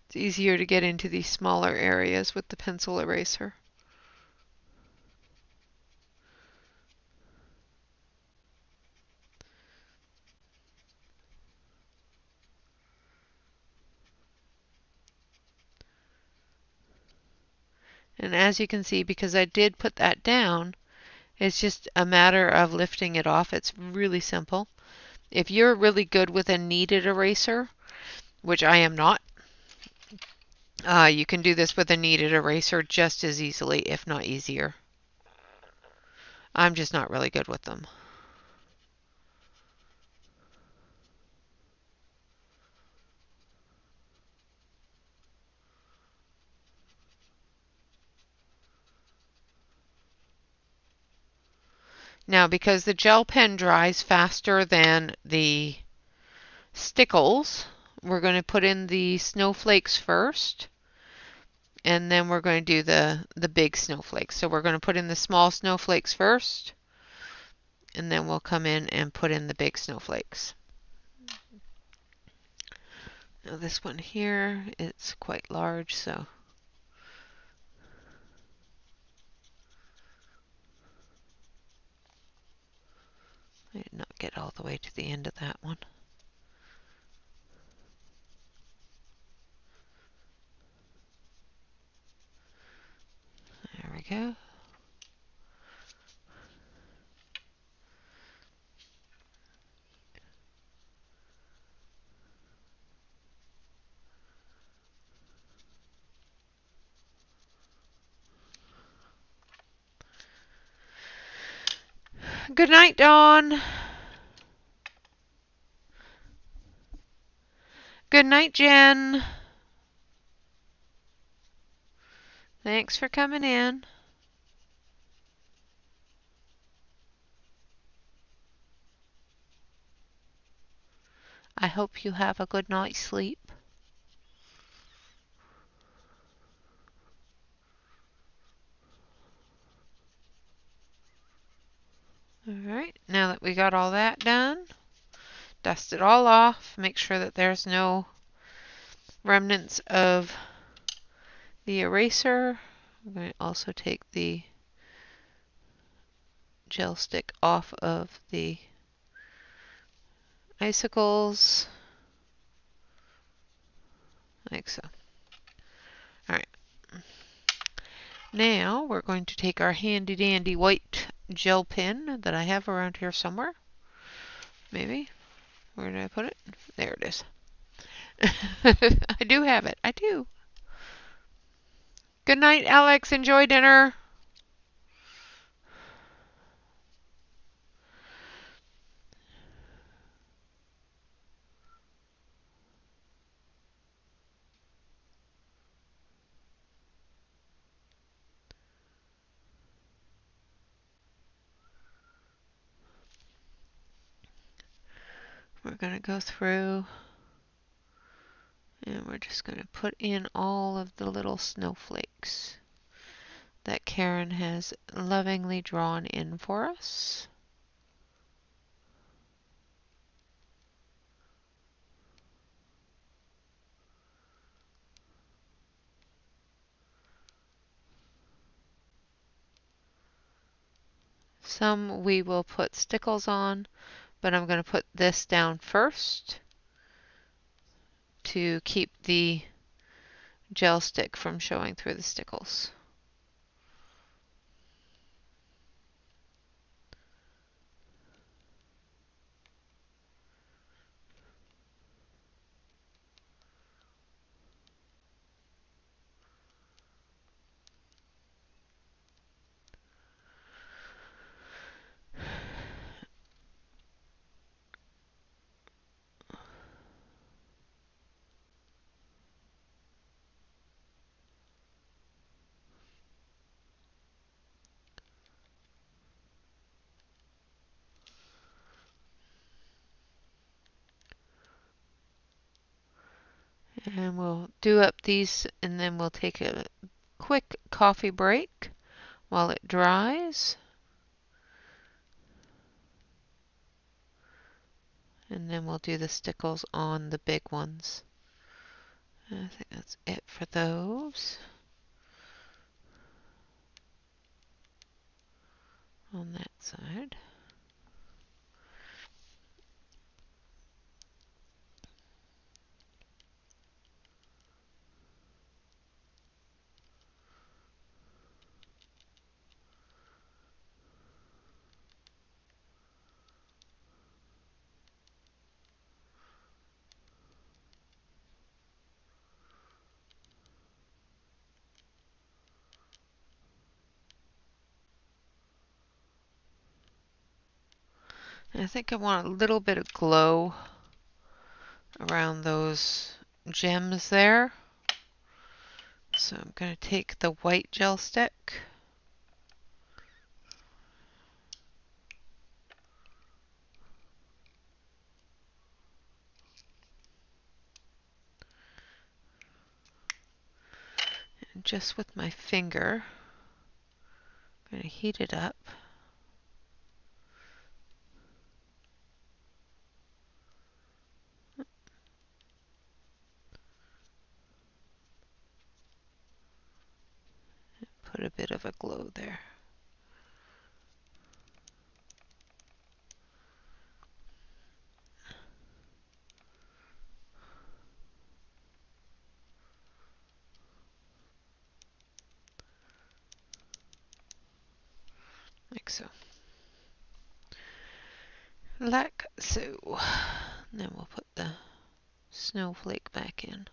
It's easier to get into these smaller areas with the pencil eraser. And as you can see, because I did put that down, it's just a matter of lifting it off. It's really simple. If you're really good with a kneaded eraser, which I am not, you can do this with a kneaded eraser just as easily, if not easier. I'm just not really good with them. Now, because the gel pen dries faster than the stickles, we're going to put in the snowflakes first, and then we're going to do the big snowflakes. So we're going to put in the small snowflakes first, and then we'll come in and put in the big snowflakes. Now this one here, it's quite large, so I did not get all the way to the end of that one. There we go. Good night, Dawn. Good night, Jen. Thanks for coming in. I hope you have a good night's sleep. Alright, now that we got all that done, dust it all off. Make sure that there's no remnants of the eraser. I'm going to also take the gel stick off of the icicles, like so. Alright. Now we're going to take our handy dandy white gel pen that I have around here somewhere. Maybe. Where did I put it? There it is. I do have it. I do. Good night, Alex. Enjoy dinner. We're going to go through and we're just going to put in all of the little snowflakes that Karen has lovingly drawn in for us. Some we will put stickles on, but I'm going to put this down first. And then we're going to put the to keep the gel stick from showing through the stickles. And we'll do up these, and then we'll take a quick coffee break while it dries. And then we'll do the stickles on the big ones. I think that's it for those. On that side. I think I want a little bit of glow around those gems there. So I'm going to take the white gel stick. And just with my finger, I'm going to heat it up. Put a bit of a glow there. Like so. Like so. And then we'll put the snowflake back in.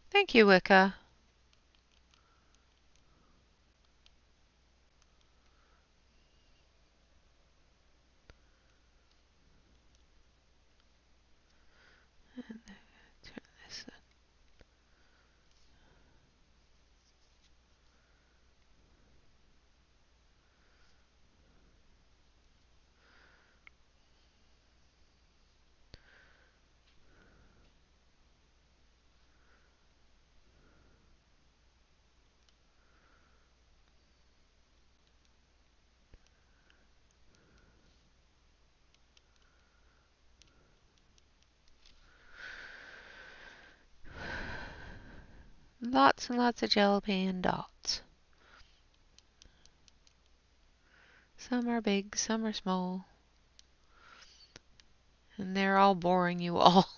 Thank you, Wicca. And turn this up. Lots and lots of jelly bean dots. Some are big, some are small. And they're all boring you all.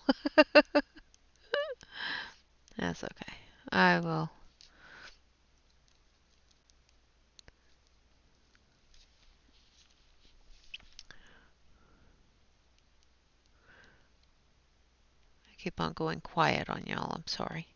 That's okay. I will. I keep on going quiet on y'all. I'm sorry.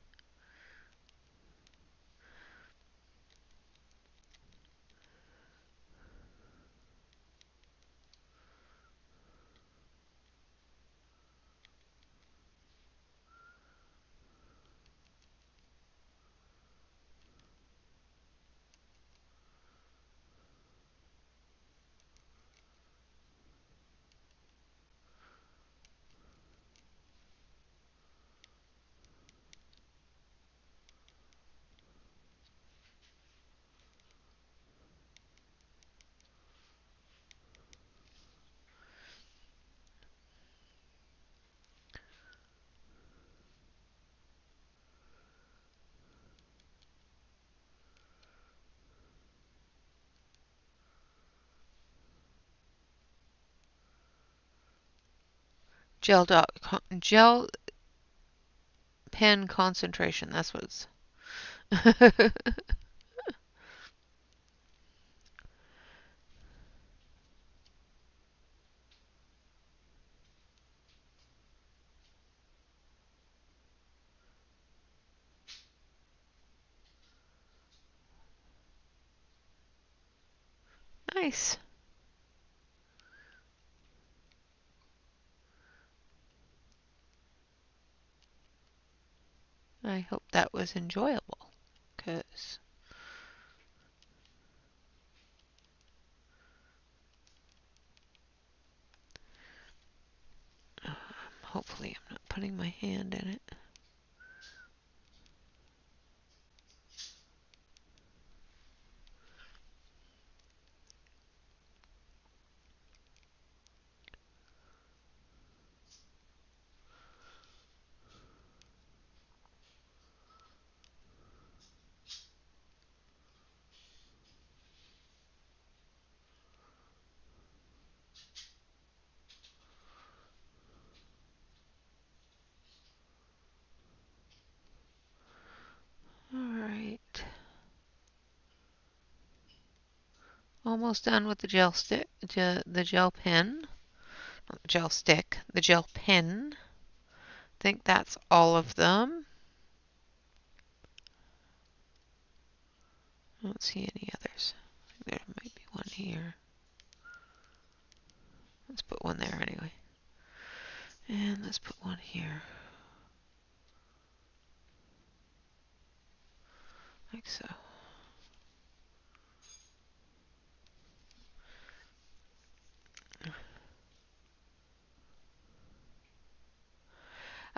Gel pen concentration. That's what it's. Nice. I hope that was enjoyable, because hopefully I'm not putting my hand in it. Alright. Almost done with the gel stick, the gel pen. Not the gel stick, the gel pen. I think that's all of them. I don't see any others. There might be one here. Let's put one there anyway. And let's put one here. Like so.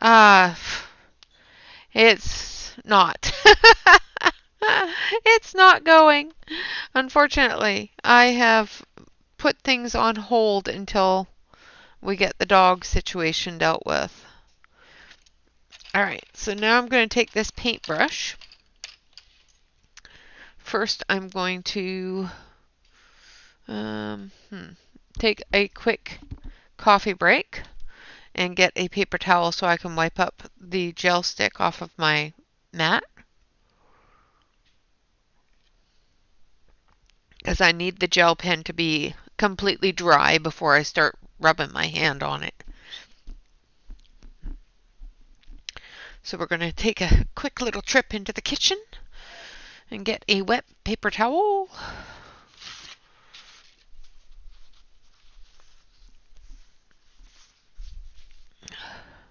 Ah, it's not. It's not going. Unfortunately, I have put things on hold until we get the dog situation dealt with. Alright, so now I'm going to take this paintbrush. First, I'm going to take a quick coffee break and get a paper towel so I can wipe up the gel stick off of my mat, because I need the gel pen to be completely dry before I start rubbing my hand on it. So we're going to take a quick little trip into the kitchen and get a wet paper towel.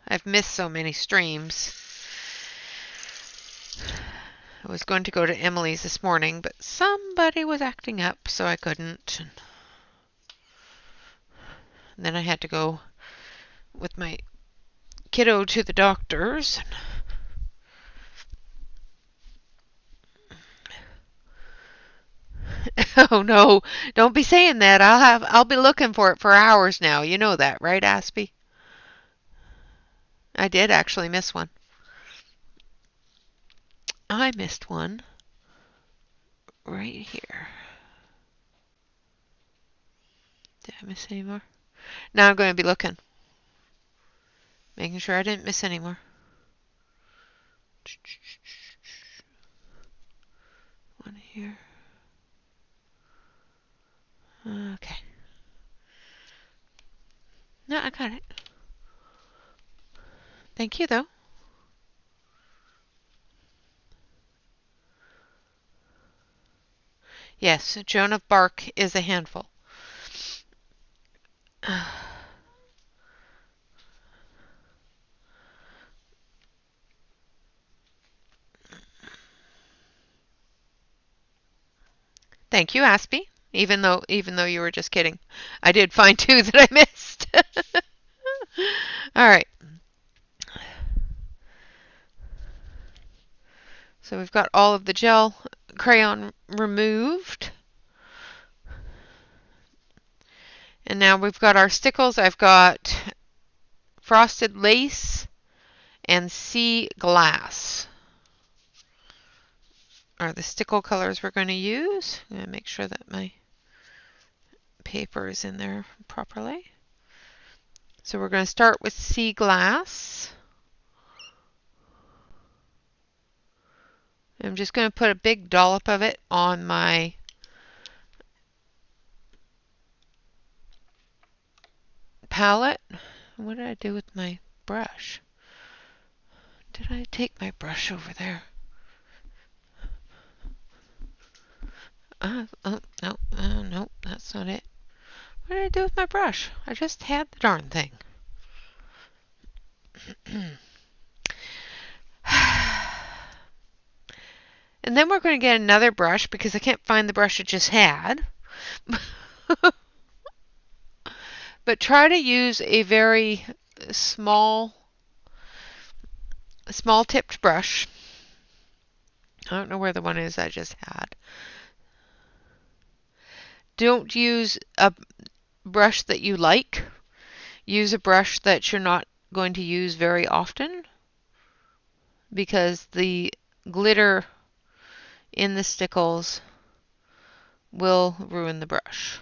I've missed so many streams. I was going to go to Emily's this morning, but somebody was acting up, so I couldn't. And then I had to go with my kiddo to the doctor's. Oh no, don't be saying that. I'll be looking for it for hours now. You know that, right, Aspie? I did actually miss one. I missed one right here. Did I miss any more? Now I'm going to be looking. Making sure I didn't miss any more. One here. Okay. No, I got it. Thank you, though. Yes, Joan of Bark is a handful. Thank you, Aspie. Even though you were just kidding, I did find two that I missed. All right. So we've got all of the gel crayon removed. And now we've got our stickles. I've got frosted lace and sea glass are the stickle colors we're going to use. I'm going to make sure that my paper is in there properly. So we're going to start with sea glass. I'm just going to put a big dollop of it on my palette. What did I do with my brush? Did I take my brush over there? Oh, no, no, that's not it. What did I do with my brush? I just had the darn thing. And then we're going to get another brush because I can't find the brush I just had. But try to use a very small tipped brush. I don't know where the one is I just had. Don't use a brush that you like. Use a brush that you're not going to use very often, because the glitter in the stickles will ruin the brush.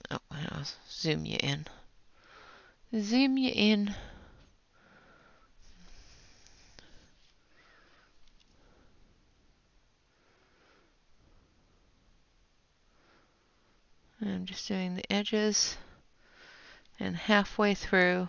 Oh, I'll zoom you in. Zoom you in. I'm just doing the edges and halfway through.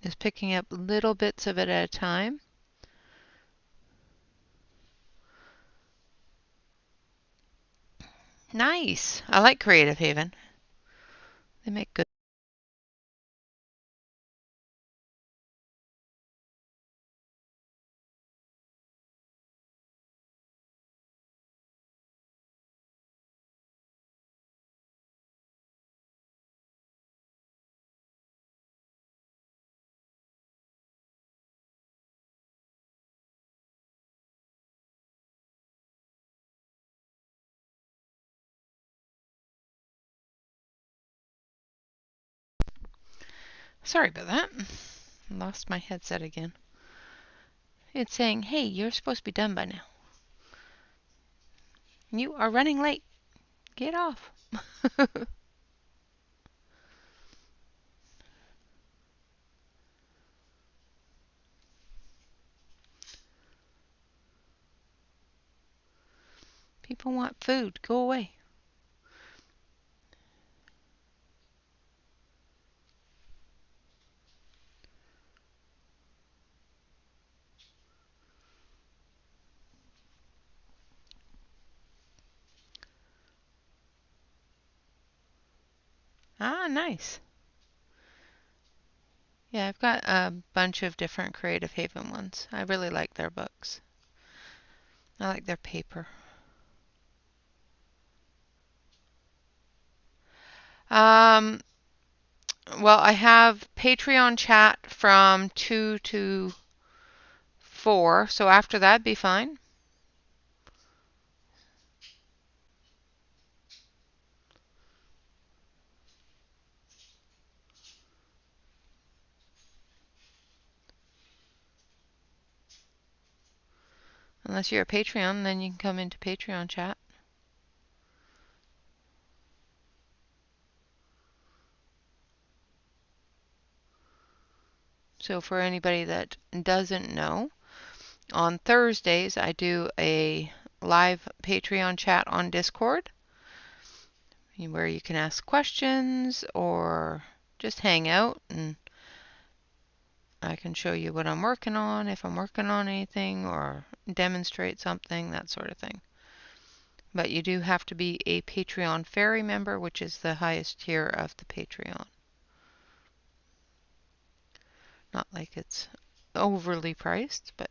Just picking up little bits of it at a time. Nice. I like Creative Haven. They make good. Sorry about that. Lost my headset again. It's saying, hey, you're supposed to be done by now. You are running late. Get off. People want food. Go away. Ah, nice. Yeah, I've got a bunch of different Creative Haven ones. I really like their books. I like their paper. Um, well, I have Patreon chat from 2 to 4, so after that, be fine. Unless you're a Patreon, then you can come into Patreon chat. So for anybody that doesn't know, on Thursdays I do a live Patreon chat on Discord where you can ask questions or just hang out, and I can show you what I'm working on, if I'm working on anything, or demonstrate something, that sort of thing. But you do have to be a Patreon Fairy member, which is the highest tier of the Patreon. Not like it's overly priced, but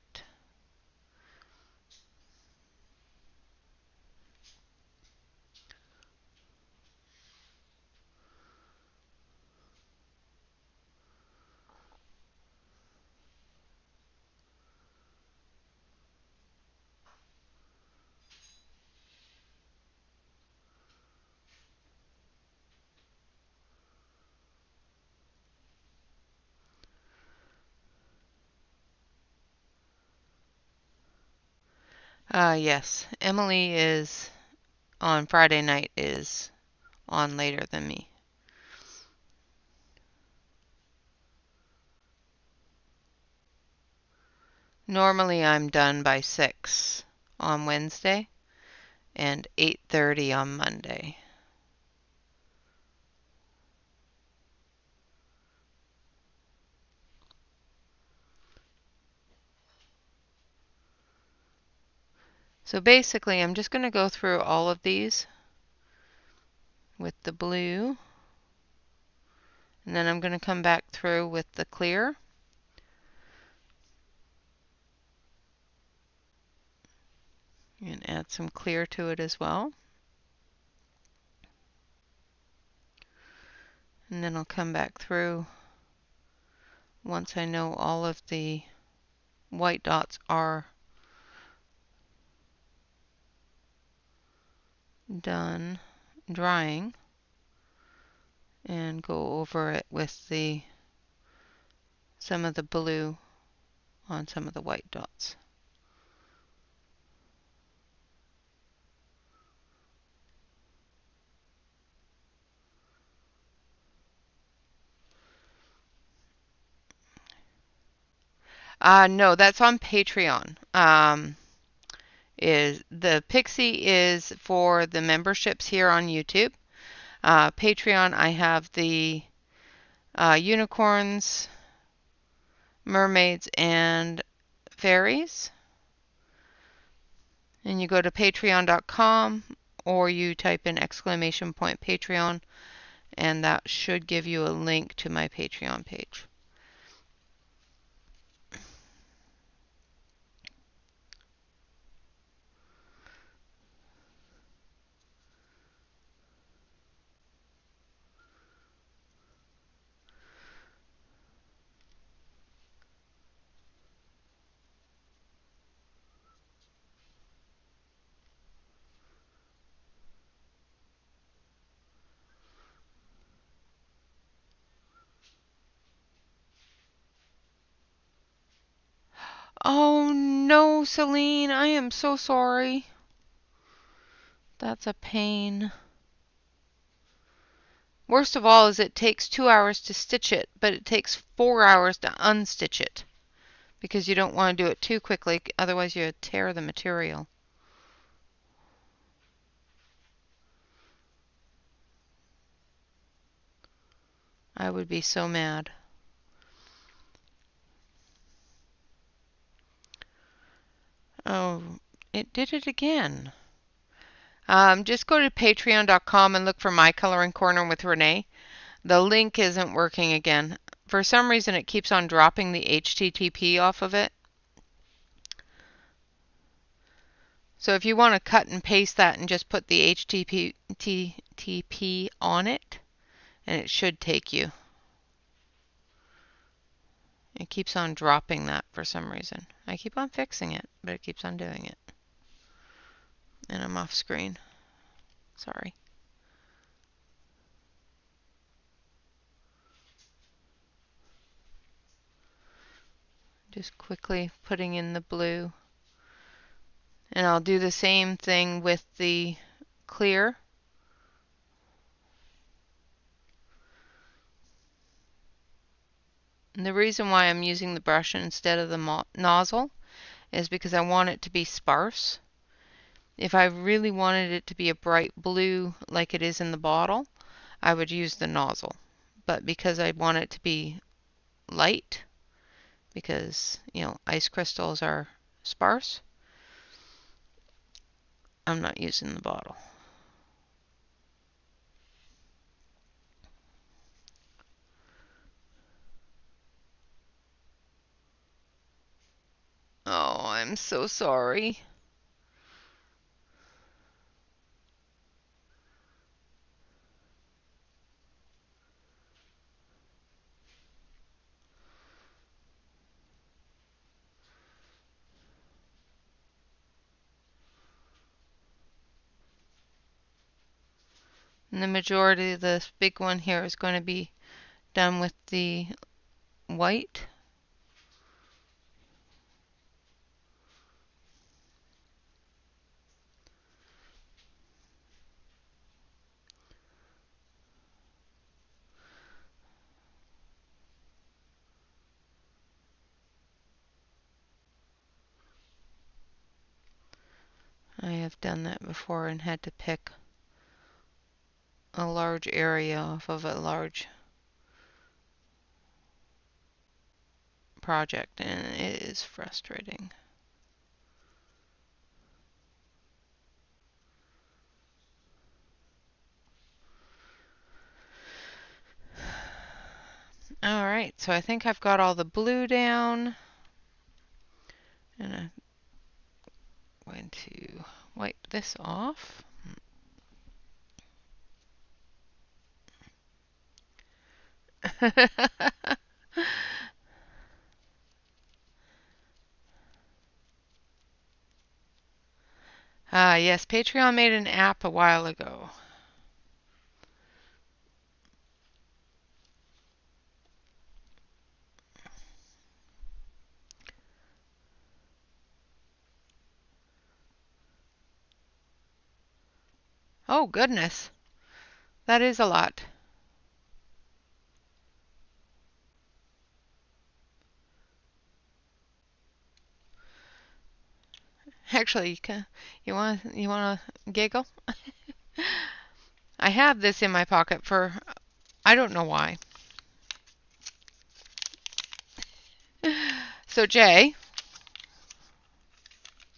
yes, Emily is on Friday night is on later than me. Normally I'm done by 6 on Wednesday and 8:30 on Monday. So basically I'm just going to go through all of these with the blue, and then I'm going to come back through with the clear. And add some clear to it as well. And then I'll come back through once I know all of the white dots are done drying, and go over it with some of the blue on some of the white dots. No, that's on Patreon. Is the Pixie is for the memberships here on YouTube. Patreon, I have the unicorns, mermaids, and fairies. And you go to patreon.com, or you type in !Patreon, and that should give you a link to my Patreon page. Oh no, Celine, I am so sorry. That's a pain. Worst of all is it takes 2 hours to stitch it, but it takes 4 hours to unstitch it, because you don't want to do it too quickly, otherwise you tear the material. I would be so mad. Oh, it did it again. Just go to patreon.com and look for My Coloring Corner with Renee. The link isn't working again. For some reason, it keeps on dropping the HTTP off of it. So if you want to cut and paste that and just put the HTTP on it, and it should take you. It keeps on dropping that for some reason. I keep on fixing it, but it keeps on doing it. And I'm off screen. Sorry. Just quickly putting in the blue. And I'll do the same thing with the clear. And the reason why I'm using the brush instead of the nozzle is because I want it to be sparse. If I really wanted it to be a bright blue like it is in the bottle, I would use the nozzle. But because I want it to be light, because, ice crystals are sparse, I'm not using the bottle. Oh, I'm so sorry. And the majority of this big one here is going to be done with the white. I have done that before and had to pick a large area off of a large project, and it is frustrating. Alright, so I think I've got all the blue down, and I'm going to wipe this off. Yes, Patreon made an app a while ago. Oh, goodness. That is a lot. Actually, you want to giggle? I have this in my pocket for, I don't know why. So Jay,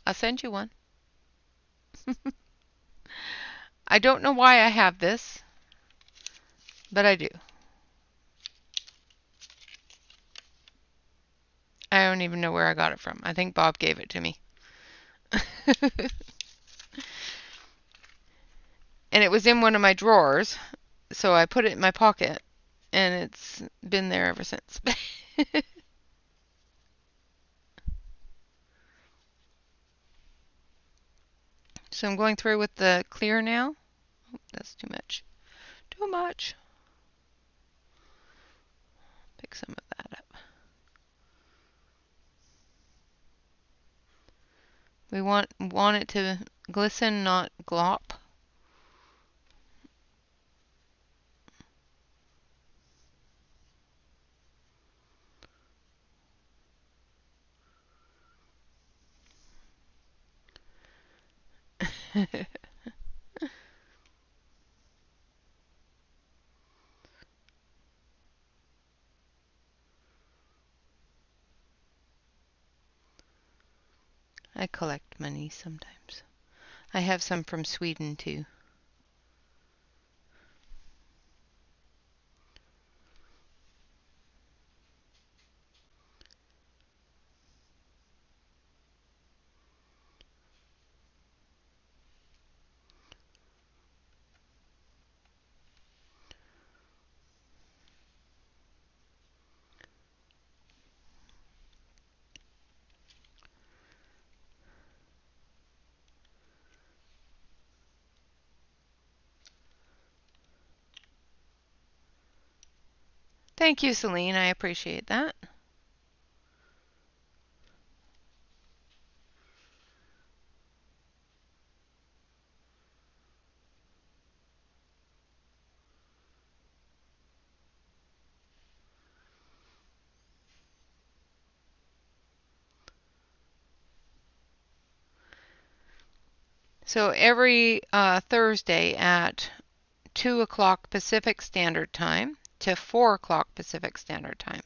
I'll send you one. I don't know why I have this, but I do. I don't even know where I got it from. I think Bob gave it to me. And it was in one of my drawers, so I put it in my pocket, and it's been there ever since. So I'm going through with the clear now. Oh, that's too much. Too much. Pick some of that up. We want it to glisten, not glop. I collect money sometimes. I have some from Sweden too. Thank you, Celine. I appreciate that. So every Thursday at 2 o'clock Pacific Standard Time to 4 o'clock Pacific Standard Time,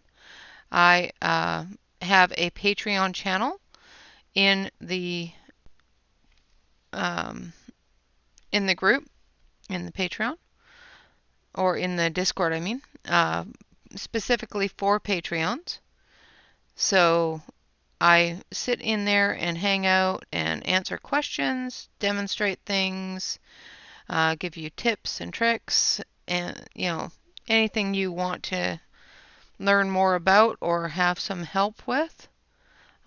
I have a Patreon channel in the um, in the group, in the Patreon, or in the Discord, I mean, specifically for Patreons. So I sit in there and hang out and answer questions, demonstrate things, give you tips and tricks, and anything you want to learn more about or have some help with.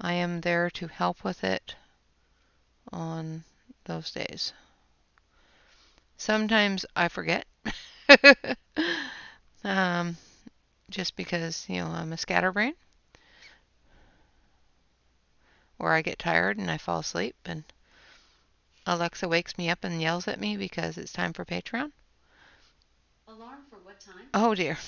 I am there to help with it on those days. Sometimes I forget, um, just because I'm a scatterbrain, or I get tired and I fall asleep, and Alexa wakes me up and yells at me because it's time for Patreon. Alarm for what time? Oh dear.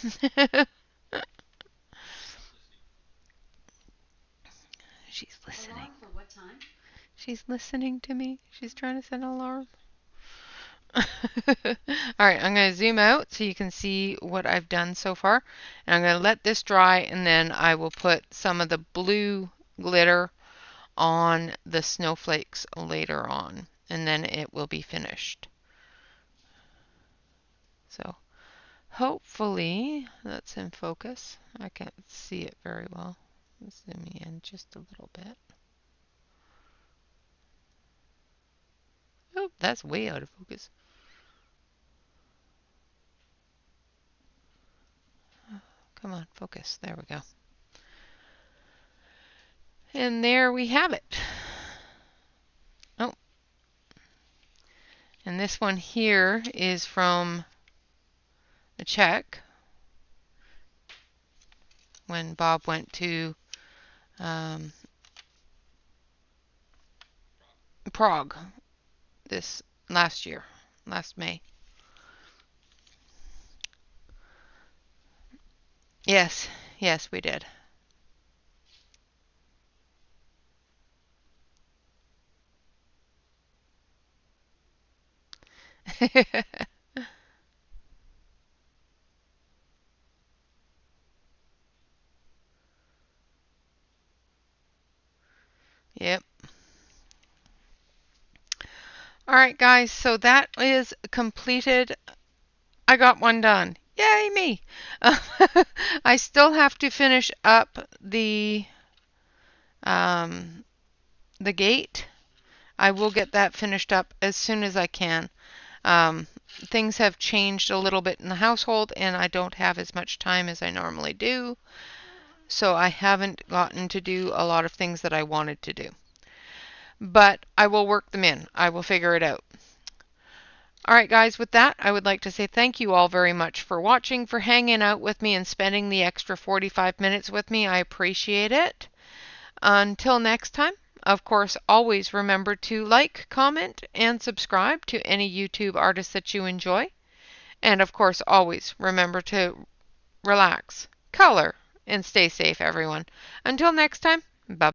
She's listening. Alarm for what time? She's listening to me. She's trying to set an alarm. All right, I'm going to zoom out so you can see what I've done so far. And I'm going to let this dry, and then I will put some of the blue glitter on the snowflakes later on, and then it will be finished. So hopefully that's in focus. I can't see it very well. Zoom in just a little bit. Oh, that's way out of focus. Come on, focus. There we go. And there we have it. Oh, and this one here is from a Czech when Bob went to Prague this last year, last May. Yes, yes, we did. Yep. All right, guys, so that is completed. I got one done. Yay, me! I still have to finish up um, the gate. I will get that finished up as soon as I can. Things have changed a little bit in the household, and I don't have as much time as I normally do. So I haven't gotten to do a lot of things that I wanted to do. But I will work them in. I will figure it out. All right, guys, with that, I would like to say thank you all very much for watching, for hanging out with me and spending the extra 45 minutes with me. I appreciate it. Until next time, of course, always remember to like, comment, and subscribe to any YouTube artist that you enjoy. And of course, always remember to relax, color, and stay safe, everyone. Until next time,